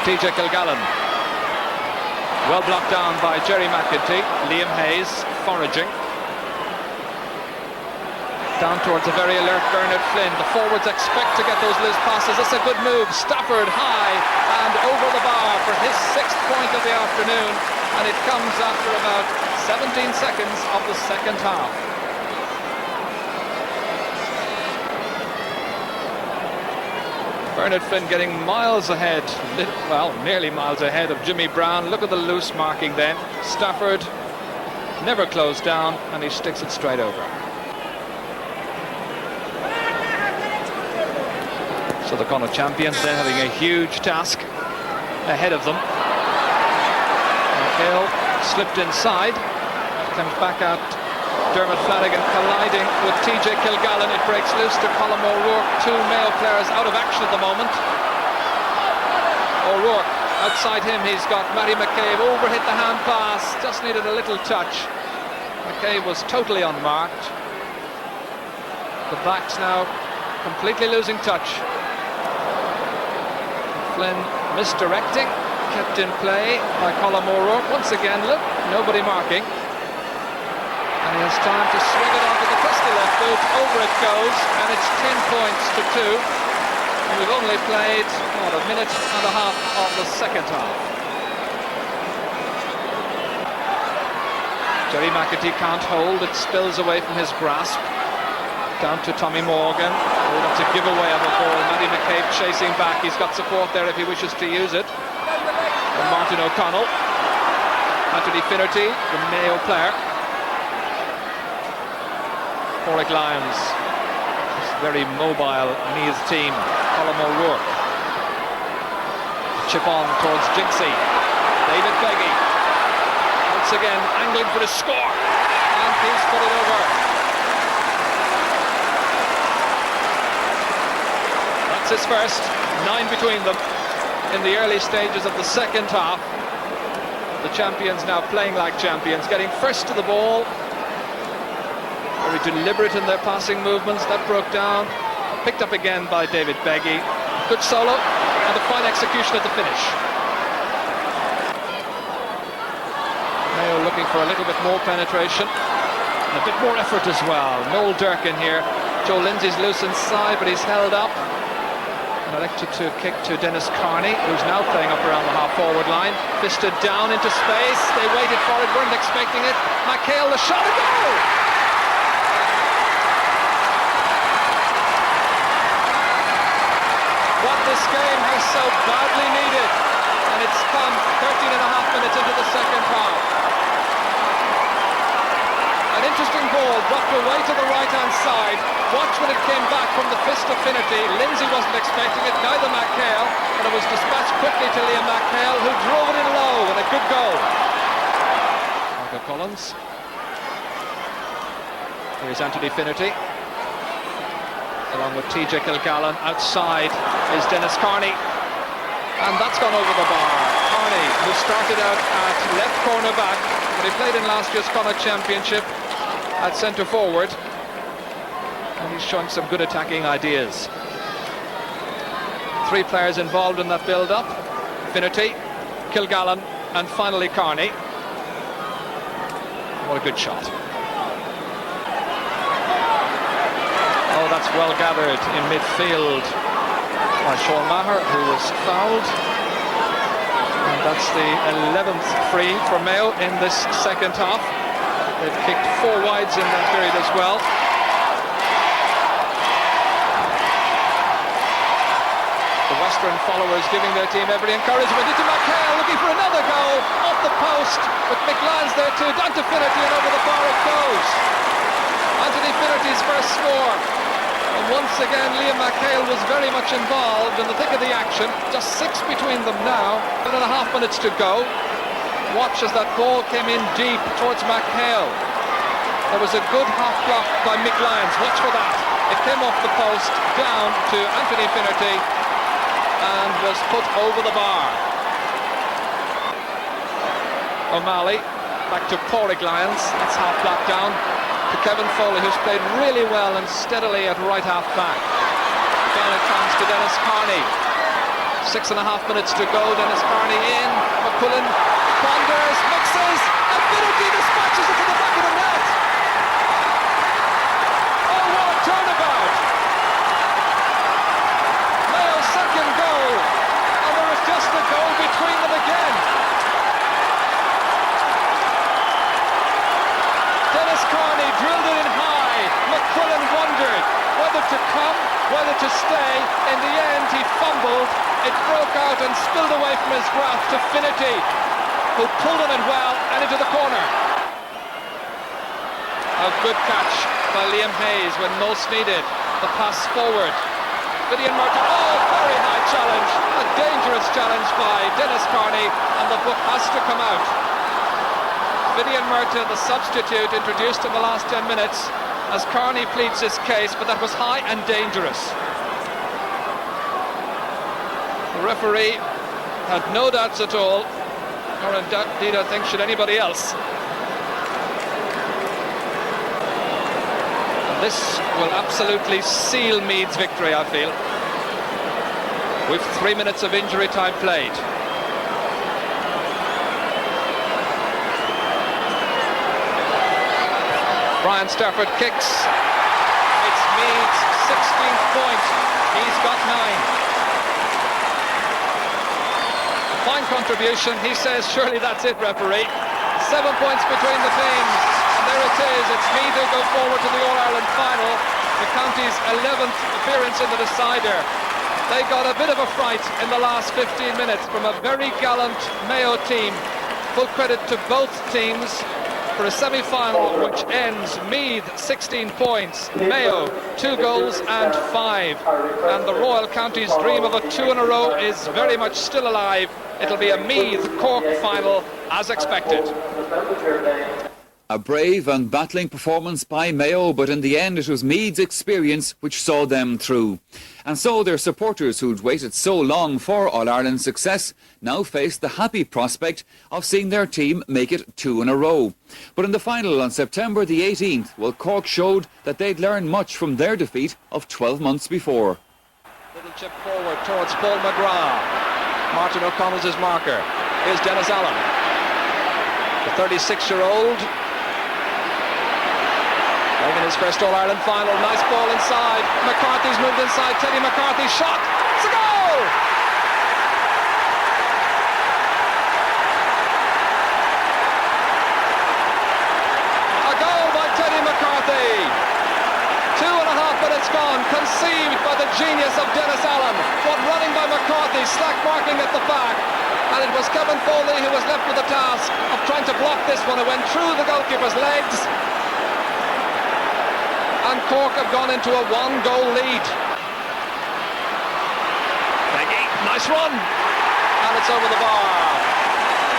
TJ Kilgallen, well blocked down by Jerry McEntee. Liam Hayes foraging. Down towards a very alert Bernard Flynn. The forwards expect to get those loose passes. That's a good move. Stafford high and over the bar for his 6th point of the afternoon. And it comes after about 17 seconds of the second half. Bernard Flynn getting miles ahead, well, nearly miles ahead of Jimmy Brown. Look at the loose marking then. Stafford never closed down, and he sticks it straight over. So the Connacht champions then having a huge task ahead of them. Hill slipped inside, comes back out Dermot Flanagan colliding with TJ Kilgallen. It breaks loose to Colm O'Rourke. Two Mayo players out of action at the moment. O'Rourke outside him, he's got Matty McCabe, overhit the hand pass, just needed a little touch. McCabe was totally unmarked. The backs now completely losing touch. Flynn misdirecting, kept in play by Colm O'Rourke. Once again, look, nobody marking. And he has time to swing it onto the crystal left boot. Over it goes, and it's 10 points to 2. And we've only played, a minute and a half of the second half. Jerry McAtee can't hold, it spills away from his grasp. Down to Tommy Morgan. Oh, that's a giveaway of a ball. Matty McCabe chasing back. He's got support there if he wishes to use it. And Martin O'Connell. Anthony Finnerty, the Mayo player. Cork Lions. This very mobile Meath team. Colm O'Rourke. Chip on towards Jinxie. David Beggy. Once again angling for the score. And he's put it over. That's his first. 9 between them in the early stages of the second half. The champions now playing like champions, getting first to the ball. Very deliberate in their passing movements. That broke down. Picked up again by David Beggy. Good solo and a fine execution at the finish. Mayo looking for a little bit more penetration and a bit more effort as well. Noel Durkin here. Joe Lindsay's loose inside, but he's held up. And elected to kick to Dennis Carney, who's now playing up around the half-forward line. Fisted down into space. They waited for it, weren't expecting it. McHale, the shot, a goal! What this game has so badly needed. And it's come 13 and a half minutes into the second half. An interesting ball dropped away to the right-hand side. Watch when it came back from the fist of Finnerty. Lindsay wasn't expecting it, neither McHale, but it was dispatched quickly to Liam McHale, who drove it in low and a good goal. Michael Collins. Here's Anthony Finnerty. Along with TJ Kilgallen. Outside is Dennis Carney. And that's gone over the bar. Carney, who started out at left corner back, but he played in last year's Connacht Championship at centre forward. And he's showing some good attacking ideas. 3 players involved in that build-up. Finnerty, Kilgallen, and finally Carney. What a good shot. Oh, that's well gathered in midfield by Sean Maher, who was fouled. And that's the 11th free for Mayo in this second half. They've kicked 4 wides in that period as well. The Western followers giving their team every encouragement. Into McHale looking for another goal off the post, with McLean's there too. Down to Finnerty and over the bar it goes. Anthony Finnerty's first score. And once again Liam McHale was very much involved in the thick of the action. Just 6 between them now. 1.5 minutes to go. Watch as that ball came in deep towards McHale. There was a good half block by Mick Lyons. Watch for that. It came off the post down to Anthony Finnerty and was put over the bar. O'Malley back to Porrick Lyons. That's half block down to Kevin Foley, who's played really well and steadily at right half back. Down it comes to Dennis Carney. 6.5 minutes to go. Dennis Carney in. McQuillan ponders, mixes, and Finnerty dispatches it to the back of the net. Oh, what a turnabout! Mayo's second goal, and there is just a goal between them again. Dennis Carney drilled it in high. McQuillan wondered whether to come, whether to stay. In the end, he fumbled. It broke out and spilled away from his grasp to Finnerty, who pulled on it well and into the corner. A good catch by Liam Hayes when most needed. The pass forward. Gideon Murtagh, oh, very high challenge. A dangerous challenge by Dennis Carney, and the book has to come out. Vivian Murta, the substitute introduced in the last 10 minutes, as Carney pleads his case, but that was high and dangerous. The referee had no doubts at all, or indeed I think should anybody else. And this will absolutely seal Meath's victory, I feel, with 3 minutes of injury time played. Brian Stafford kicks. It's Meath's 16th point. He's got 9. Fine contribution. He says, surely that's it, referee. 7 points between the teams. And there it is. It's Meath who go forward to the All-Ireland final. The county's 11th appearance in the decider. They got a bit of a fright in the last 15 minutes from a very gallant Mayo team. Full credit to both teams for a semi-final which ends Meath 16 points, Mayo 2 goals and 5. And the Royal County's dream of a 2 in a row is very much still alive. It'll be a Meath-Cork final as expected. A brave and battling performance by Mayo, but in the end it was Meath's experience which saw them through. And so their supporters, who'd waited so long for All-Ireland success, now faced the happy prospect of seeing their team make it 2 in a row. But in the final on September the 18th, well, Cork showed that they'd learned much from their defeat of 12 months before. Little chip forward towards Paul McGrath. Martin O'Connell's his marker. Here's Dennis Allen, the 36-year-old, making his first All-Ireland final. Nice ball inside. McCarthy's moved inside. Teddy McCarthy shot. It's a goal! A goal by Teddy McCarthy. 2.5 minutes gone. Conceived by the genius of Dennis Allen. What running by McCarthy, slack marking at the back. And it was Kevin Foley who was left with the task of trying to block this one. It went through the goalkeeper's legs. And Cork have gone into a 1-goal lead. Peggy, nice run. And it's over the bar.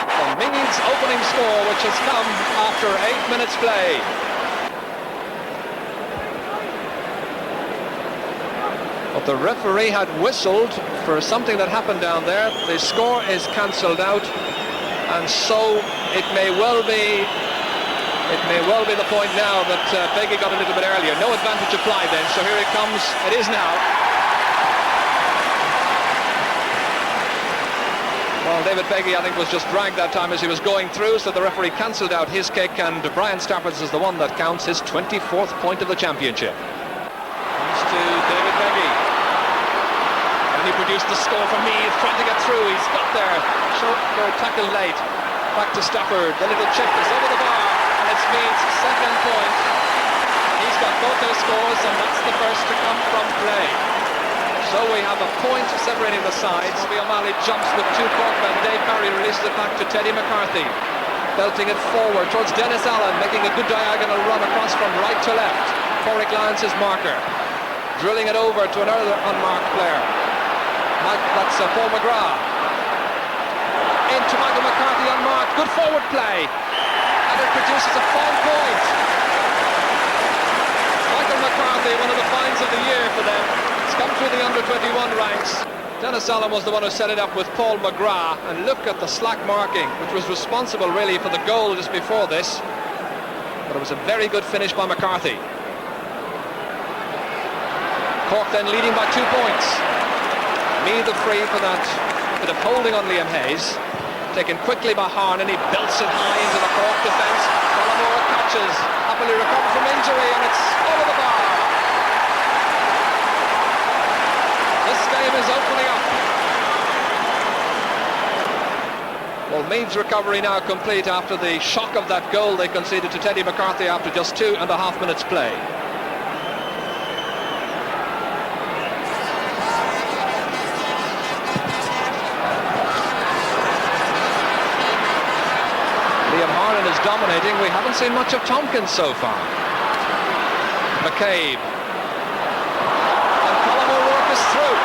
For Meath's opening score, which has come after 8 minutes play. But the referee had whistled for something that happened down there. The score is cancelled out, and so it may well be the point now that Beggy got a little bit earlier. No advantage applied then, so here it comes. It is now. Well, David Beggy, I think, was just dragged that time as he was going through, so the referee cancelled out his kick, and Brian Stafford's is the one that counts, his 24th point of the championship. Comes to David Beggy. And he produced the score for Meath, trying to get through. He's got there. Shoulder tackle late. Back to Stafford. The little chip is over the bar. And it's Meath's second point. He's got both those scores, and that's the first to come from play. So we have a point separating the sides. Robbie O'Malley jumps with 2 Corkmen. Dave Barry releases it back to Teddy McCarthy. Belting it forward towards Dennis Allen, making a good diagonal run across from right to left. Corrick Lyons his marker. Drilling it over to another unmarked player. That's Paul McGrath. Into Michael McCarthy unmarked. Good forward play. And it produces a fine point. Michael McCarthy, one of the finds of the year for them. It's come through the under-21 ranks. Dennis Allen was the one who set it up with Paul McGrath. And look at the slack marking, which was responsible really for the goal just before this. But it was a very good finish by McCarthy. Cork then leading by 2 points. Meath are free for that bit of holding on Liam Hayes. Taken quickly by Harn, and he belts it high into the Cork defence. Gallimore catches, happily recovered from injury, and it's over the bar. This game is opening up. Well, Meath's recovery now complete after the shock of that goal they conceded to Teddy McCarthy after just 2.5 minutes play. Dominating. We haven't seen much of Tompkins so far. McCabe. And Gallimore work is through.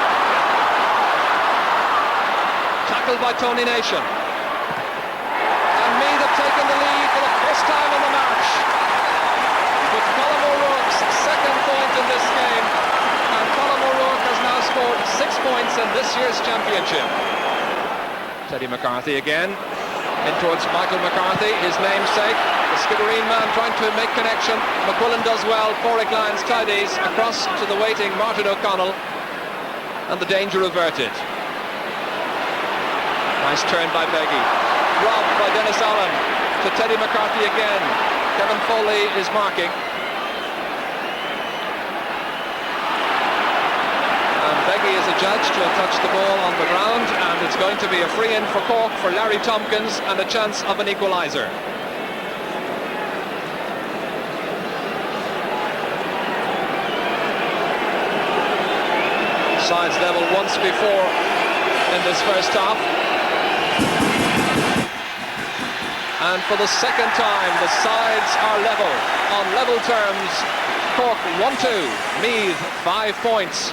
Tackled by Tony Nation. And Meath have taken the lead for the place in this year's championship. Teddy McCarthy again, in towards Michael McCarthy, his namesake, the Skibbereen man trying to make connection. McQuillan does well, Porrick Lyons tidies, across to the waiting Martin O'Connell, and the danger averted. Nice turn by Beggy, robbed by Dennis Allen, to Teddy McCarthy again. Kevin Foley is marking. Beggy is adjudged to have touched the ball on the ground, and it's going to be a free in for Cork for Larry Tompkins and a chance of an equaliser. Sides level once before in this first half. And for the second time, the sides are level, on level terms. Cork 1-2, Meath 5 points.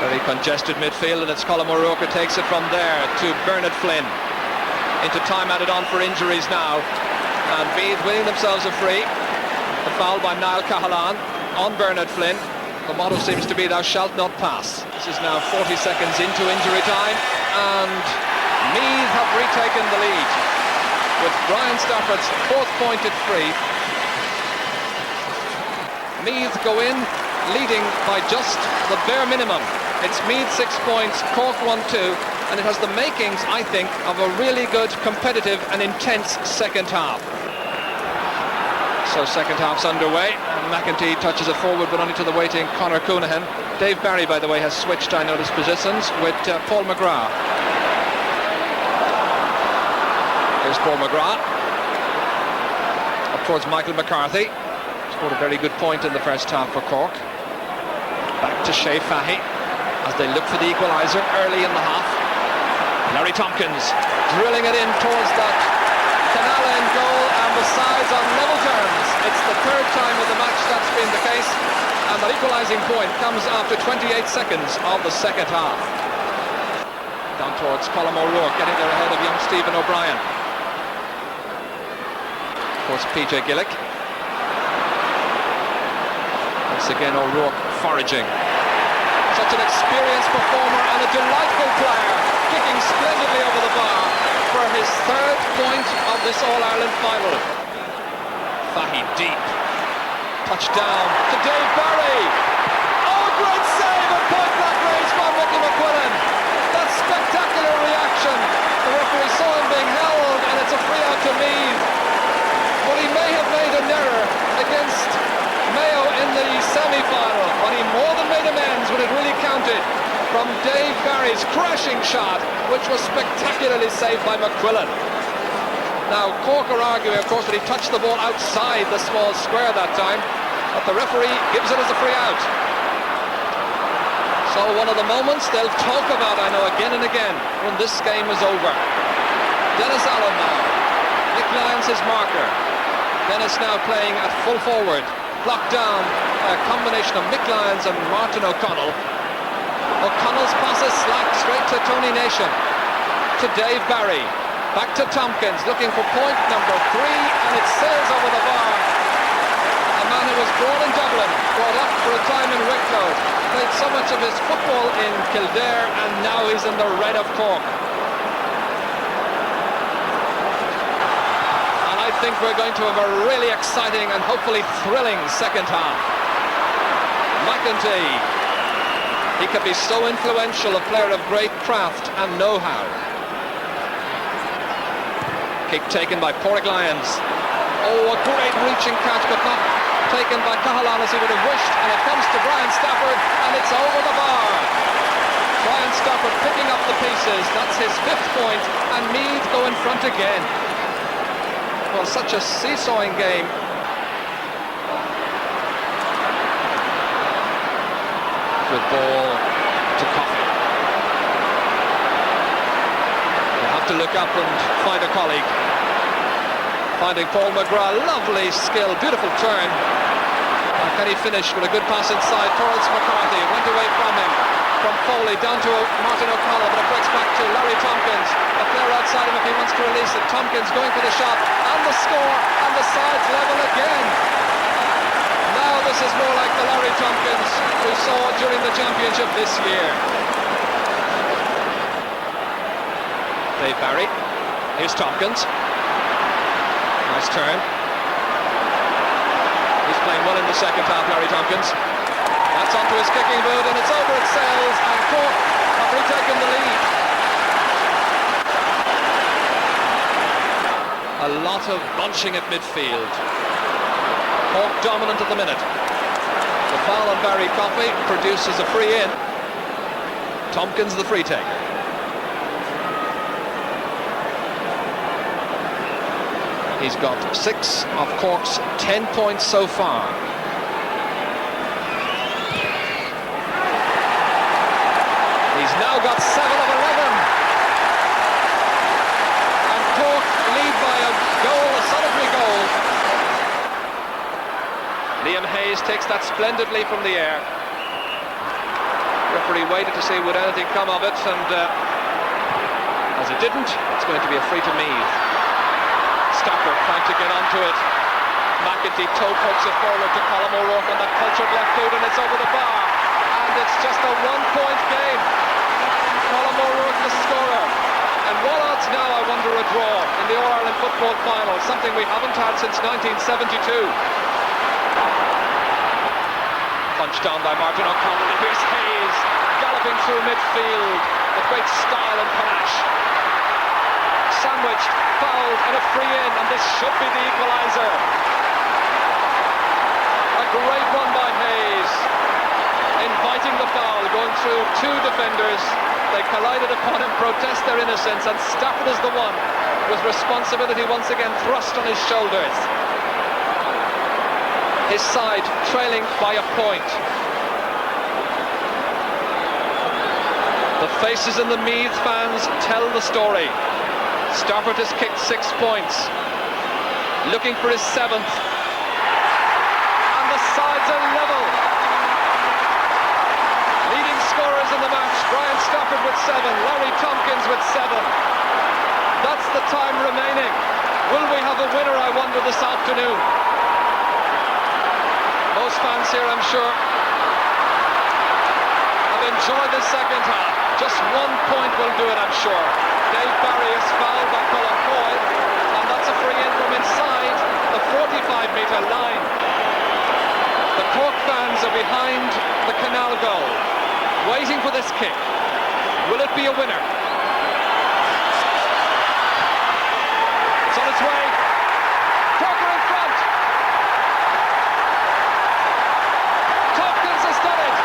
Very congested midfield, and it's Colm O'Rourke who takes it from there to Bernard Flynn. Into time added on for injuries now. And Meath winning themselves a free. A foul by Niall Cahalan on Bernard Flynn. The motto seems to be thou shalt not pass. This is now 40 seconds into injury time, and Meath have retaken the lead with Brian Stafford's fourth pointed free. Meath go in leading by just the bare minimum. It's Meath 6 points, Cork 1-2, and it has the makings, I think, of a really good, competitive and intense second half. So second half's underway, and McEntee touches it forward, but only to the waiting Conor Coonahan. Dave Barry, by the way, has switched, I noticed, positions with Paul McGrath. Here's Paul McGrath. Up towards Michael McCarthy. Scored a very good point in the first half for Cork. Back to Shea Fahy as they look for the equaliser early in the half. Larry Tompkins drilling it in towards that Canala in goal, and the sides on level terms. It's the third time of the match that's been the case, and that equalising point comes after 28 seconds of the second half. Down towards Colm O'Rourke, getting there ahead of young Stephen O'Brien. Of course, PJ Gillick. Once again, O'Rourke foraging. Such an experienced performer and a delightful player, kicking splendidly over the bar for his third point of this All-Ireland final. Fahy deep. Touchdown to Dave Barry. Oh, great save at point-blank range by Mickey McQuillan. That spectacular reaction. The referee saw him being held, and it's a free out to Meath. Well, he may have made an error against Mayo in the semi-final, but he more than made amends when it really counted from Dave Barry's crashing shot, which was spectacularly saved by McQuillan. Now, Cork are arguing, of course, that he touched the ball outside the small square that time, but the referee gives it as a free out. So one of the moments they'll talk about, I know, again and again, when this game is over. Dennis Allen now. Nick Lyons his marker. Dennis now playing at full forward. Blocked down by a combination of Mick Lyons and Martin O'Connell. O'Connell's passes slack straight to Tony Nation. To Dave Barry. Back to Tompkins, looking for point number 3, and it sails over the bar. A man who was born in Dublin, brought up for a time in Wicklow, played so much of his football in Kildare, and now he's in the red of Cork. And I think we're going to have a really exciting and hopefully thrilling second half. McEntee, he can be so influential, a player of great craft and know-how. Kick taken by Porrick Lyons. Oh, a great reaching catch, but not taken by Cahalan as he would have wished, and it comes to Brian Stafford, and it's over the bar. Brian Stafford picking up the pieces. That's his 5th point, and Meath go in front again. Well, such a seesawing game. Good ball to Coffey. To look up and find a colleague. Finding Paul McGrath, lovely skill, beautiful turn. Can he finish with a good pass inside towards McCarthy? Went away from him, from Foley down to Martin O'Connell, but it breaks back to Larry Tompkins. A player outside him if he wants to release it. Tompkins going for the shot, and the score, and the sides level again. Now this is more like the Larry Tompkins we saw during the championship this year. Dave Barry. Here's Tompkins. Nice turn. He's playing well in the second half, Larry Tompkins. That's onto his kicking boot, and it's over, it sails, and Cork have retaken the lead. A lot of bunching at midfield. Cork dominant at the minute. The foul on Barry Coffey produces a free in. Tompkins the free taker. He's got 6 of Cork's 10 points so far. He's now got 7 of 11. And Cork lead by a goal, a solitary goal. Liam Hayes takes that splendidly from the air. Referee waited to see would anything come of it, and as it didn't, it's going to be a free to Meath. Stafford trying to get onto it. McEntee toe pokes it forward to Colm O'Rourke on that cultured left boot, and it's over the bar. And it's just a 1-point game. Colm O'Rourke the scorer. And what odds now, I wonder, a draw in the All-Ireland Football Final, something we haven't had since 1972. Punched down by Martin O'Connell, and here's Hayes galloping through midfield with great style and panache. Sandwiched, fouled, and a free in, and this should be the equaliser. A great one by Hayes, inviting the foul, going through 2 defenders. They collided upon him, protest their innocence, and Stafford is the one with responsibility once again thrust on his shoulders. His side trailing by a point. The faces in the Meath fans tell the story. Stafford has kicked 6 points, looking for his 7th, and the sides are level. Leading scorers in the match, Brian Stafford with 7, Larry Tompkins with 7. That's the time remaining. Will we have a winner, I wonder, this afternoon? Most fans here, I'm sure, have enjoyed the second half. Just 1 point will do it, I'm sure. Dave Barry is fouled by Colin Coyle, and that's a free in from inside the 45-metre line. The Cork fans are behind the Canal goal, waiting for this kick. Will it be a winner? It's on its way. Cork are in front. Tompkins has done it.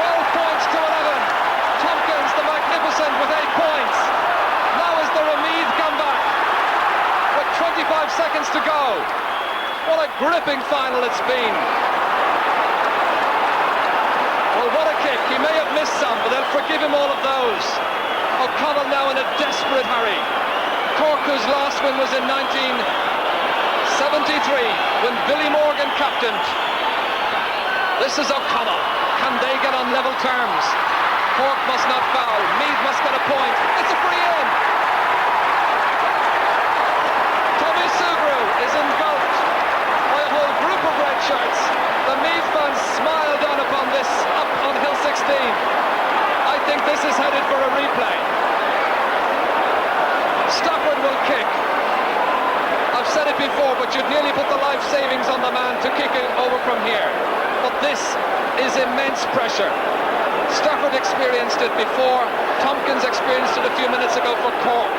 12 points to 11. Tompkins, the magnificent, with 8 points. Now is there a Meath comeback with 25 seconds to go. What a gripping final it's been. Well, what a kick. He may have missed some, but they'll forgive him all of those. O'Connell now in a desperate hurry. Cork, whose last win was in 1973 when Billy Morgan captained. This is O'Connell. Can they get on level terms? Cork must not foul. Meath must get a point. It's a free in. Tommy Sugrue is engulfed by a whole group of red shirts. The Meath fans smile down upon this up on Hill 16. I think this is headed for a replay. Stafford will kick. I've said it before, but you'd nearly put the life savings on the man to kick it over from here. But this is immense pressure. Stafford experienced it before. Tompkins experienced it a few minutes ago for Cork.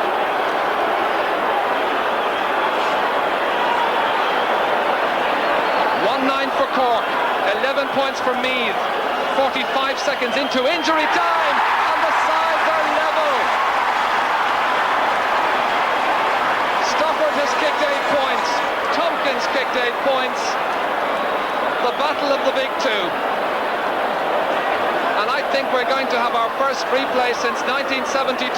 1-9 for Cork, 11 points for Meath. 45 seconds into injury time, and the sides are level. Stafford has kicked 8 points. Tompkins kicked 8 points. The battle of the big two. And I think we're going to have our first replay since 1972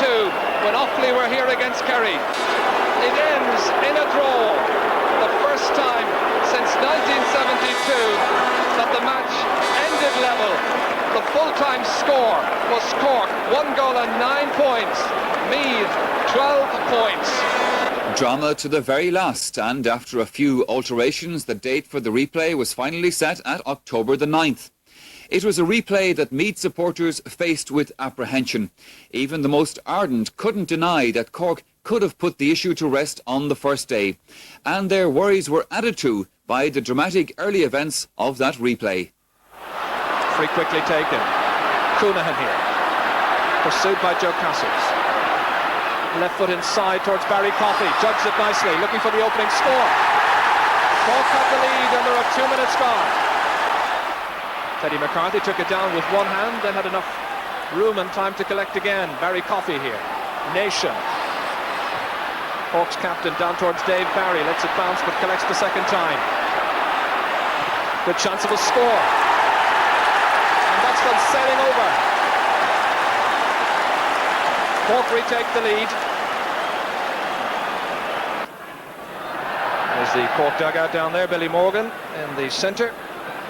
when Offaly were here against Kerry. It ends in a draw. The first time since 1972 that the match ended level. The full-time score was Cork, 1 goal and 9 points. Meath, 12 points. Drama to the very last, and after a few alterations, the date for the replay was finally set at October the 9th. It was a replay that Meath supporters faced with apprehension. Even the most ardent couldn't deny that Cork could have put the issue to rest on the first day. And their worries were added to by the dramatic early events of that replay. Free quickly taken. Monaghan here. Pursued by Joe Castles. Left foot inside towards Barry Coffey. Judged it nicely, looking for the opening score. Cork had the lead and there are 2 minutes gone. Teddy McCarthy took it down with one hand, then had enough room and time to collect again. Barry Coffey here. Nation. Cork's captain down towards Dave Barry. Lets it bounce but collects the second time. Good chance of a score. And that's gone sailing over. Cork retake the lead. There's the Cork dugout down there. Billy Morgan in the centre.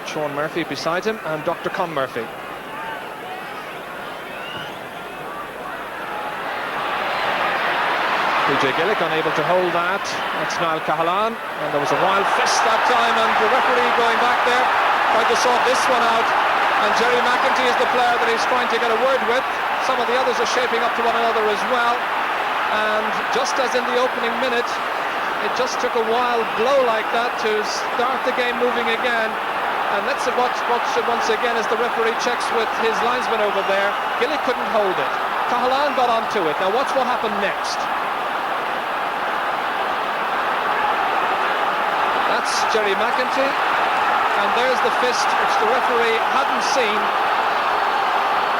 Sean Murphy beside him and Dr. Con Murphy. PJ Gillick unable to hold that. That's Niall Cahalan, and there was a wild fist that time, and the referee going back there tried to sort this one out, and Jerry McEntee is the player that he's trying to get a word with. Some of the others are shaping up to one another as well, and just as in the opening minute, it just took a wild blow like that to start the game moving again. And let's watch it once again as the referee checks with his linesman over there. Gillick couldn't hold it. Cahalan got onto it. Now watch what happened next. That's Jerry McEntee, and there's the fist which the referee hadn't seen.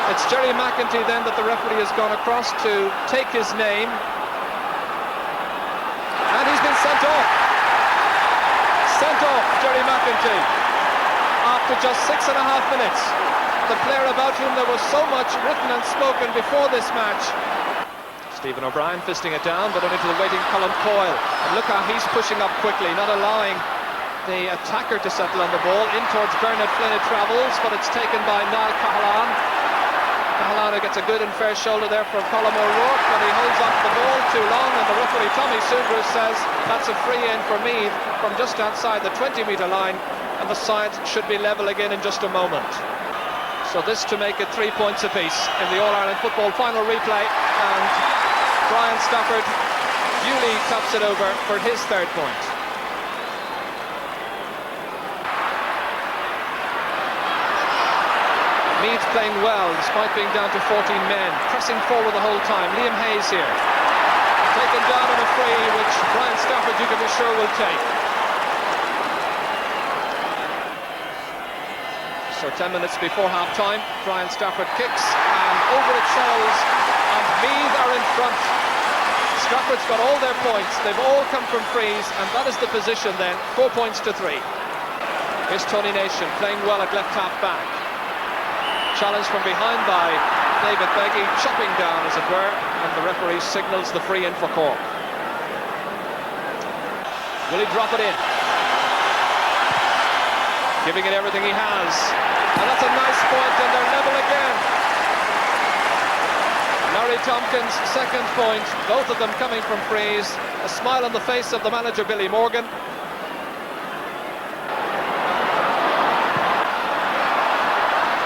It's Jerry McEntee then that the referee has gone across to take his name, and he's been sent off. Sent off, Jerry McEntee, after just 6.5 minutes. The player about whom there was so much written and spoken before this match. Stephen O'Brien fisting it down, but only to the waiting Colin Coyle. And look how he's pushing up quickly, not allowing the attacker to settle on the ball. In towards Bernard Flynn it travels, but it's taken by Niall Cahalan. Cahalan gets a good and fair shoulder there from Colm O'Rourke, but he holds on to the ball too long, and the referee Tommy Sugrue says that's a free in for Meath from just outside the 20-metre line, and the sides should be level again in just a moment. So this to make it 3 points apiece in the All-Ireland Football Final replay, and Brian Stafford duly taps it over for his third point. Meath playing well despite being down to 14 men, pressing forward the whole time. Liam Hayes here, taken down on a free, which Brian Stafford, you can be sure, will take. So 10 minutes before half-time, Brian Stafford kicks, and over it sails, and Meath are in front. Stafford's got all their points, they've all come from frees, and that is the position then, 4 points to 3. Here's Tony Nation playing well at left half-back. Challenge from behind by David Beggy, chopping down as it were, and the referee signals the free in for Cork. Will he drop it in? Giving it everything he has, and that's a nice point, and they're level again. Larry Tompkins' second point, both of them coming from frees. A smile on the face of the manager Billy Morgan.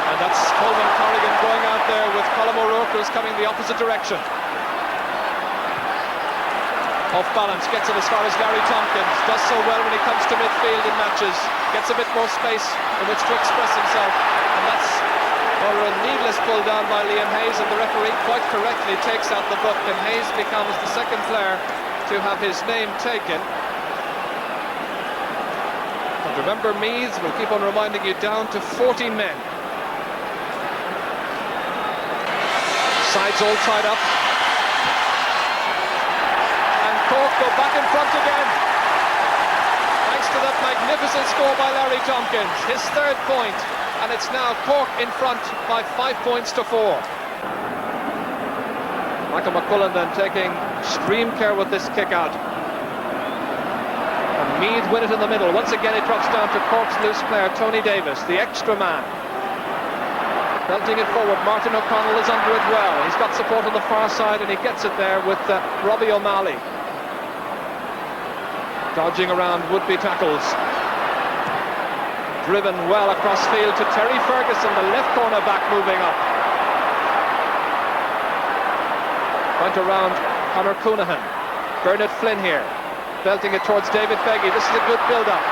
And that's Colman Corrigan going out there with Colm O'Rourke, who's coming the opposite direction. Off balance, gets it as far as Larry Tompkins. Does so well when he comes to midfield in matches. Gets a bit more space in which to express himself. And that's a needless pull down by Liam Hayes, and the referee quite correctly takes out the book, and Hayes becomes the second player to have his name taken. And remember, Meath will keep on reminding you, down to 14 men. Sides all tied up. Cork go back in front again, thanks to that magnificent score by Larry Tompkins, his third point, and it's now Cork in front by 5 points to 4. Michael McCullen then taking extreme care with this kick out, and Meath win it in the middle. Once again it drops down to Cork's loose player Tony Davis, the extra man. Belting it forward, Martin O'Connell is under it well. He's got support on the far side, and he gets it there with Robbie O'Malley. Dodging around would-be tackles. driven well across field to Terry Ferguson, the left corner back moving up. Point around Conor Coonahan. Bernard Flynn here, belting it towards David Beggy. This is a good build-up.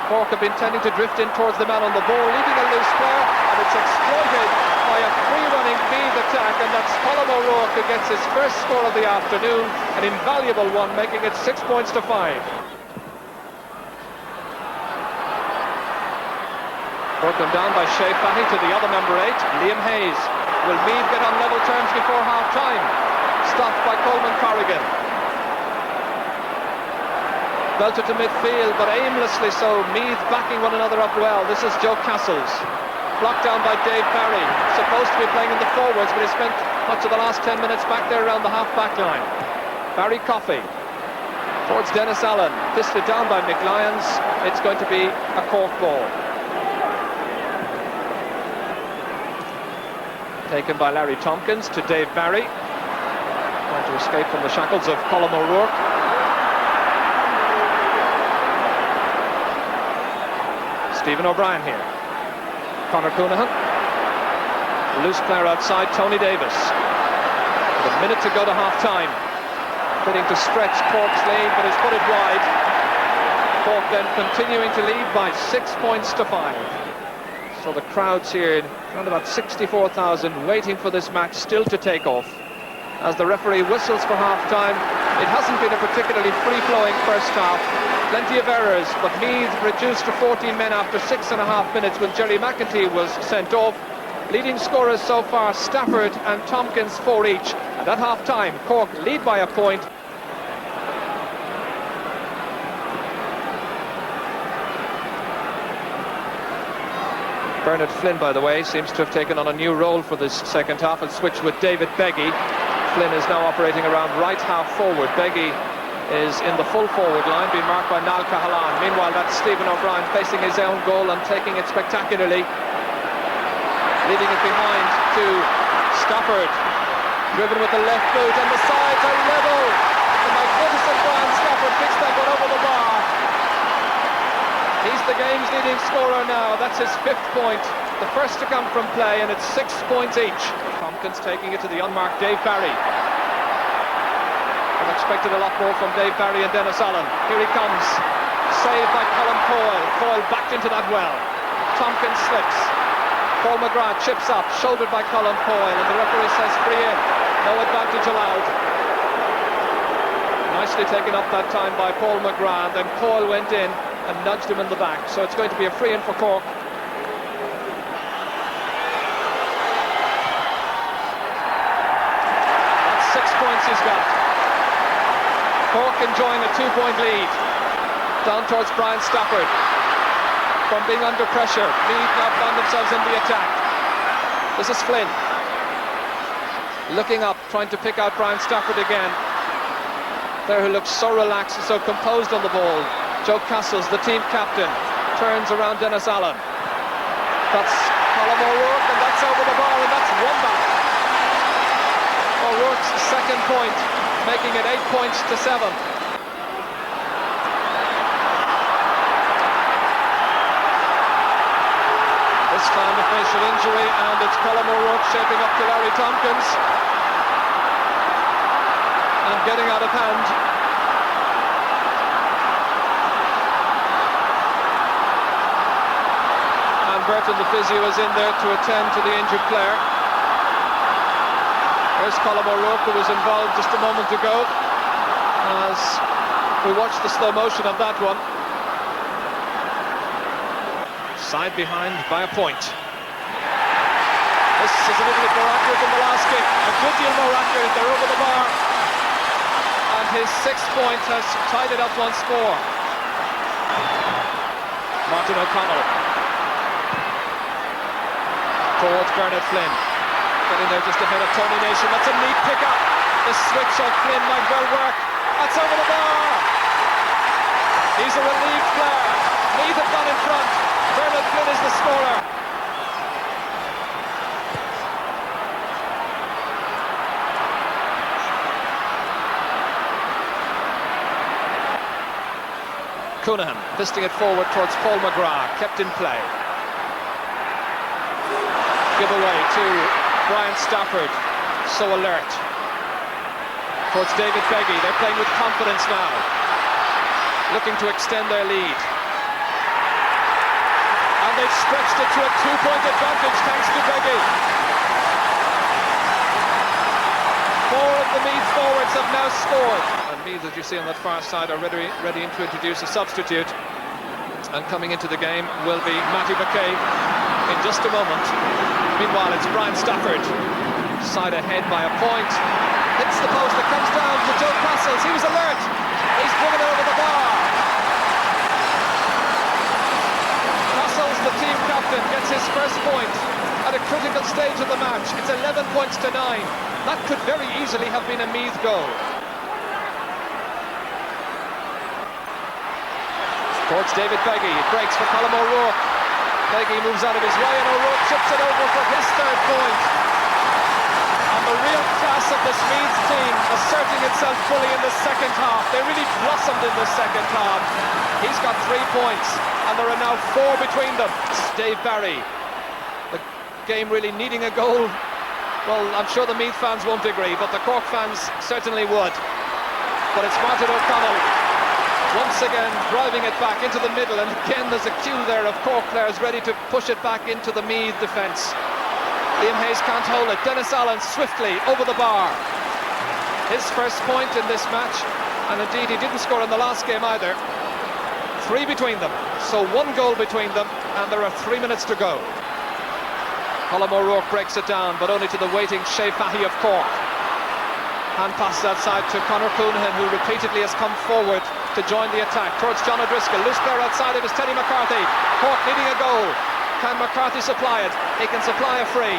Cork have been tending to drift in towards the man on the ball, leaving a loose player, and it's exploited by a free-running Meath attack, and that's Colm O'Rourke who gets his first score of the afternoon, an invaluable one, making it 6 points to 5. Cork come down by Shea Fatty to the other number 8, Liam Hayes. Will Meath get on level terms before half-time? Stopped by Coleman Corrigan. Belted to midfield, but aimlessly so. Meath backing one another up well. This is Joe Castles. Blocked down by Dave Barry. Supposed to be playing in the forwards, but he spent much of the last 10 minutes back there around the half-back line. Barry Coffey towards Dennis Allen. Fisted down by Mick Lyons. It's going to be a Cork ball. Taken by Larry Tompkins to Dave Barry. Trying to escape from the shackles of Colm O'Rourke. Stephen O'Brien here. Conor Coonahan. Loose player outside, Tony Davis. With a minute to go to half-time. Fitting to stretch Cork's lead, but has put it wide. Cork then continuing to lead by 6 points to 5. So the crowds here, around about 64,000, waiting for this match still to take off. As the referee whistles for half-time, it hasn't been a particularly free-flowing first half. Plenty of errors, but Meath reduced to 14 men after 6.5 minutes when Jerry McEntee was sent off. Leading scorers so far, Stafford and Tompkins 4 each. And at half-time, Cork lead by a point. Bernard Flynn, by the way, seems to have taken on a new role for this second half and switched with David Beggy. Flynn is now operating around right half forward. Beggy is in the full forward line, being marked by Niall Cahalan. Meanwhile, that's Stephen O'Brien facing his own goal and taking it spectacularly. Leaving it behind to Stafford. Driven with the left boot, and the sides are level. The magnificent Brian Stafford picks that one over the bar. He's the game's leading scorer now. That's his 5th point. The first to come from play, and it's 6 points each. Tompkins taking it to the unmarked Dave Barry. I've expected a lot more from Dave Barry and Dennis Allen. Here he comes. Saved by Colin Coyle. Coyle backed into that well. Tompkins slips. Paul McGrath chips up, shouldered by Colin Coyle, and the referee says free in. No advantage allowed. Nicely taken up that time by Paul McGrath, and Coyle went in and nudged him in the back. So it's going to be a free in for Cork. That's 6 points he's got. Cork enjoying a 2-point lead. Down towards Brian Stafford. From being under pressure, Meath now found themselves in the attack. This is Flynn. Looking up, trying to pick out Brian Stafford again. There who looks so relaxed and so composed on the ball. Joe Castles, the team captain, turns around Dennis Allen. That's Colm O'Rourke, and that's over the bar, and that's one back. O'Rourke's second point, making it 8 points to 7. This time a facial injury, and it's Colm O'Rourke shaping up to Larry Tompkins. And getting out of hand. Burton, the physio, is in there to attend to the injured player. There's Colm O'Rourke, who was involved just a moment ago, as we watched the slow motion of that one. Side behind by a point. This is a little bit more accurate than the last kick. A good deal more accurate. They're over the bar. And his 6th point has tied it up once more. Martin O'Connell. Towards Bernard Flynn. Getting there just ahead of Tony Nation. That's a neat pick-up. The switch of Flynn might well work. That's over the bar. He's a relieved player. Meath have gone in front. Bernard Flynn is the scorer. Coonahan pisting it forward towards Paul McGrath, kept in play. Give away to Brian Stafford, so alert. Towards David Beggy, they're playing with confidence now, looking to extend their lead. And they've stretched it to a 2-point advantage thanks to Beggy. 4 of the Meath forwards have now scored. And Meath, as you see on that far side, are ready to introduce a substitute. And coming into the game will be Matthew McCabe in just a moment. Meanwhile, it's Brian Stafford, side ahead by a point. Hits the post, it comes down to Joe Castles. He was alert. He's bringing it over the bar. Castles, the team captain, gets his first point at a critical stage of the match. It's 11 points to 9. That could very easily have been a Meath goal. Towards David Beggy, it breaks for Colm O'Rourke. Beggy moves out of his way and O'Rourke chips it over for his third point. And the real class of this Meath team asserting itself fully in the second half. They really blossomed in the second half. He's got 3 points and there are now 4 between them. Dave Barry, the game really needing a goal. Well, I'm sure the Meath fans won't agree, but the Cork fans certainly would. But it's Martin O'Connell once again driving it back into the middle, and again there's a queue there of Cork players ready to push it back into the Meath defence. Liam Hayes can't hold it. Dennis Allen swiftly over the bar. His first point in this match, and indeed he didn't score in the last game either. 3 between them, so 1 goal between them, and there are 3 minutes to go. Colm O'Rourke breaks it down, but only to the waiting Shea Fahy of Cork. Hand passes outside to Conor Coonahan, who repeatedly has come forward to join the attack. Towards John O'Driscoll, loose player outside it is Teddy McCarthy. Cork needing a goal. Can McCarthy supply it? He can supply a free.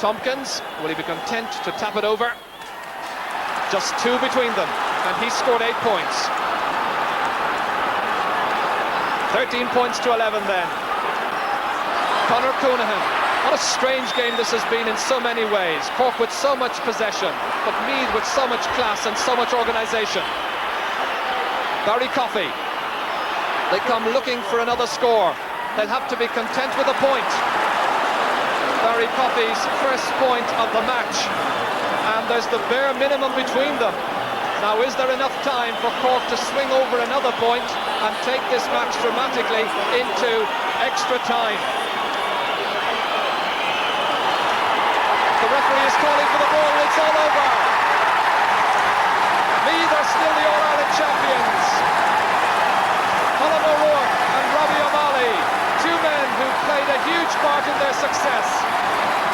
Tompkins, will he be content to tap it over? Just 2 between them, and he scored 8 points. 13 points to 11 then. Conor Coonahan. What a strange game this has been in so many ways. Cork with so much possession, but Meath with so much class and so much organisation. Barry Coffey. They come looking for another score. They'll have to be content with a point. Barry Coffey's first point of the match. And there's the bare minimum between them. Now, is there enough time for Cork to swing over another point and take this match dramatically into extra time? The referee is calling for the ball, and it's all over. Meath are still the All-Ireland champions. Colm O'Rourke and Robbie O'Malley, 2 men who played a huge part in their success.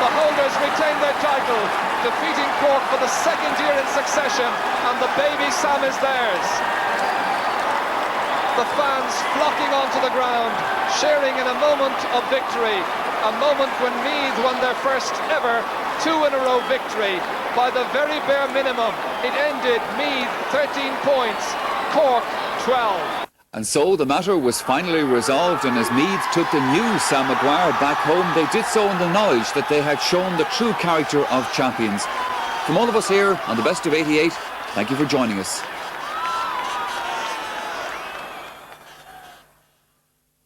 The holders retain their title, defeating Cork for the 2nd year in succession, and the baby Sam is theirs. The fans flocking onto the ground, sharing in a moment of victory, a moment when Meath won their first ever 2-in-a-row victory by the very bare minimum. It ended Meath 13 points, Cork 12. And so the matter was finally resolved, and as Meath took the new Sam Maguire back home, they did so in the knowledge that they had shown the true character of champions. From all of us here on the Best of 88, thank you for joining us.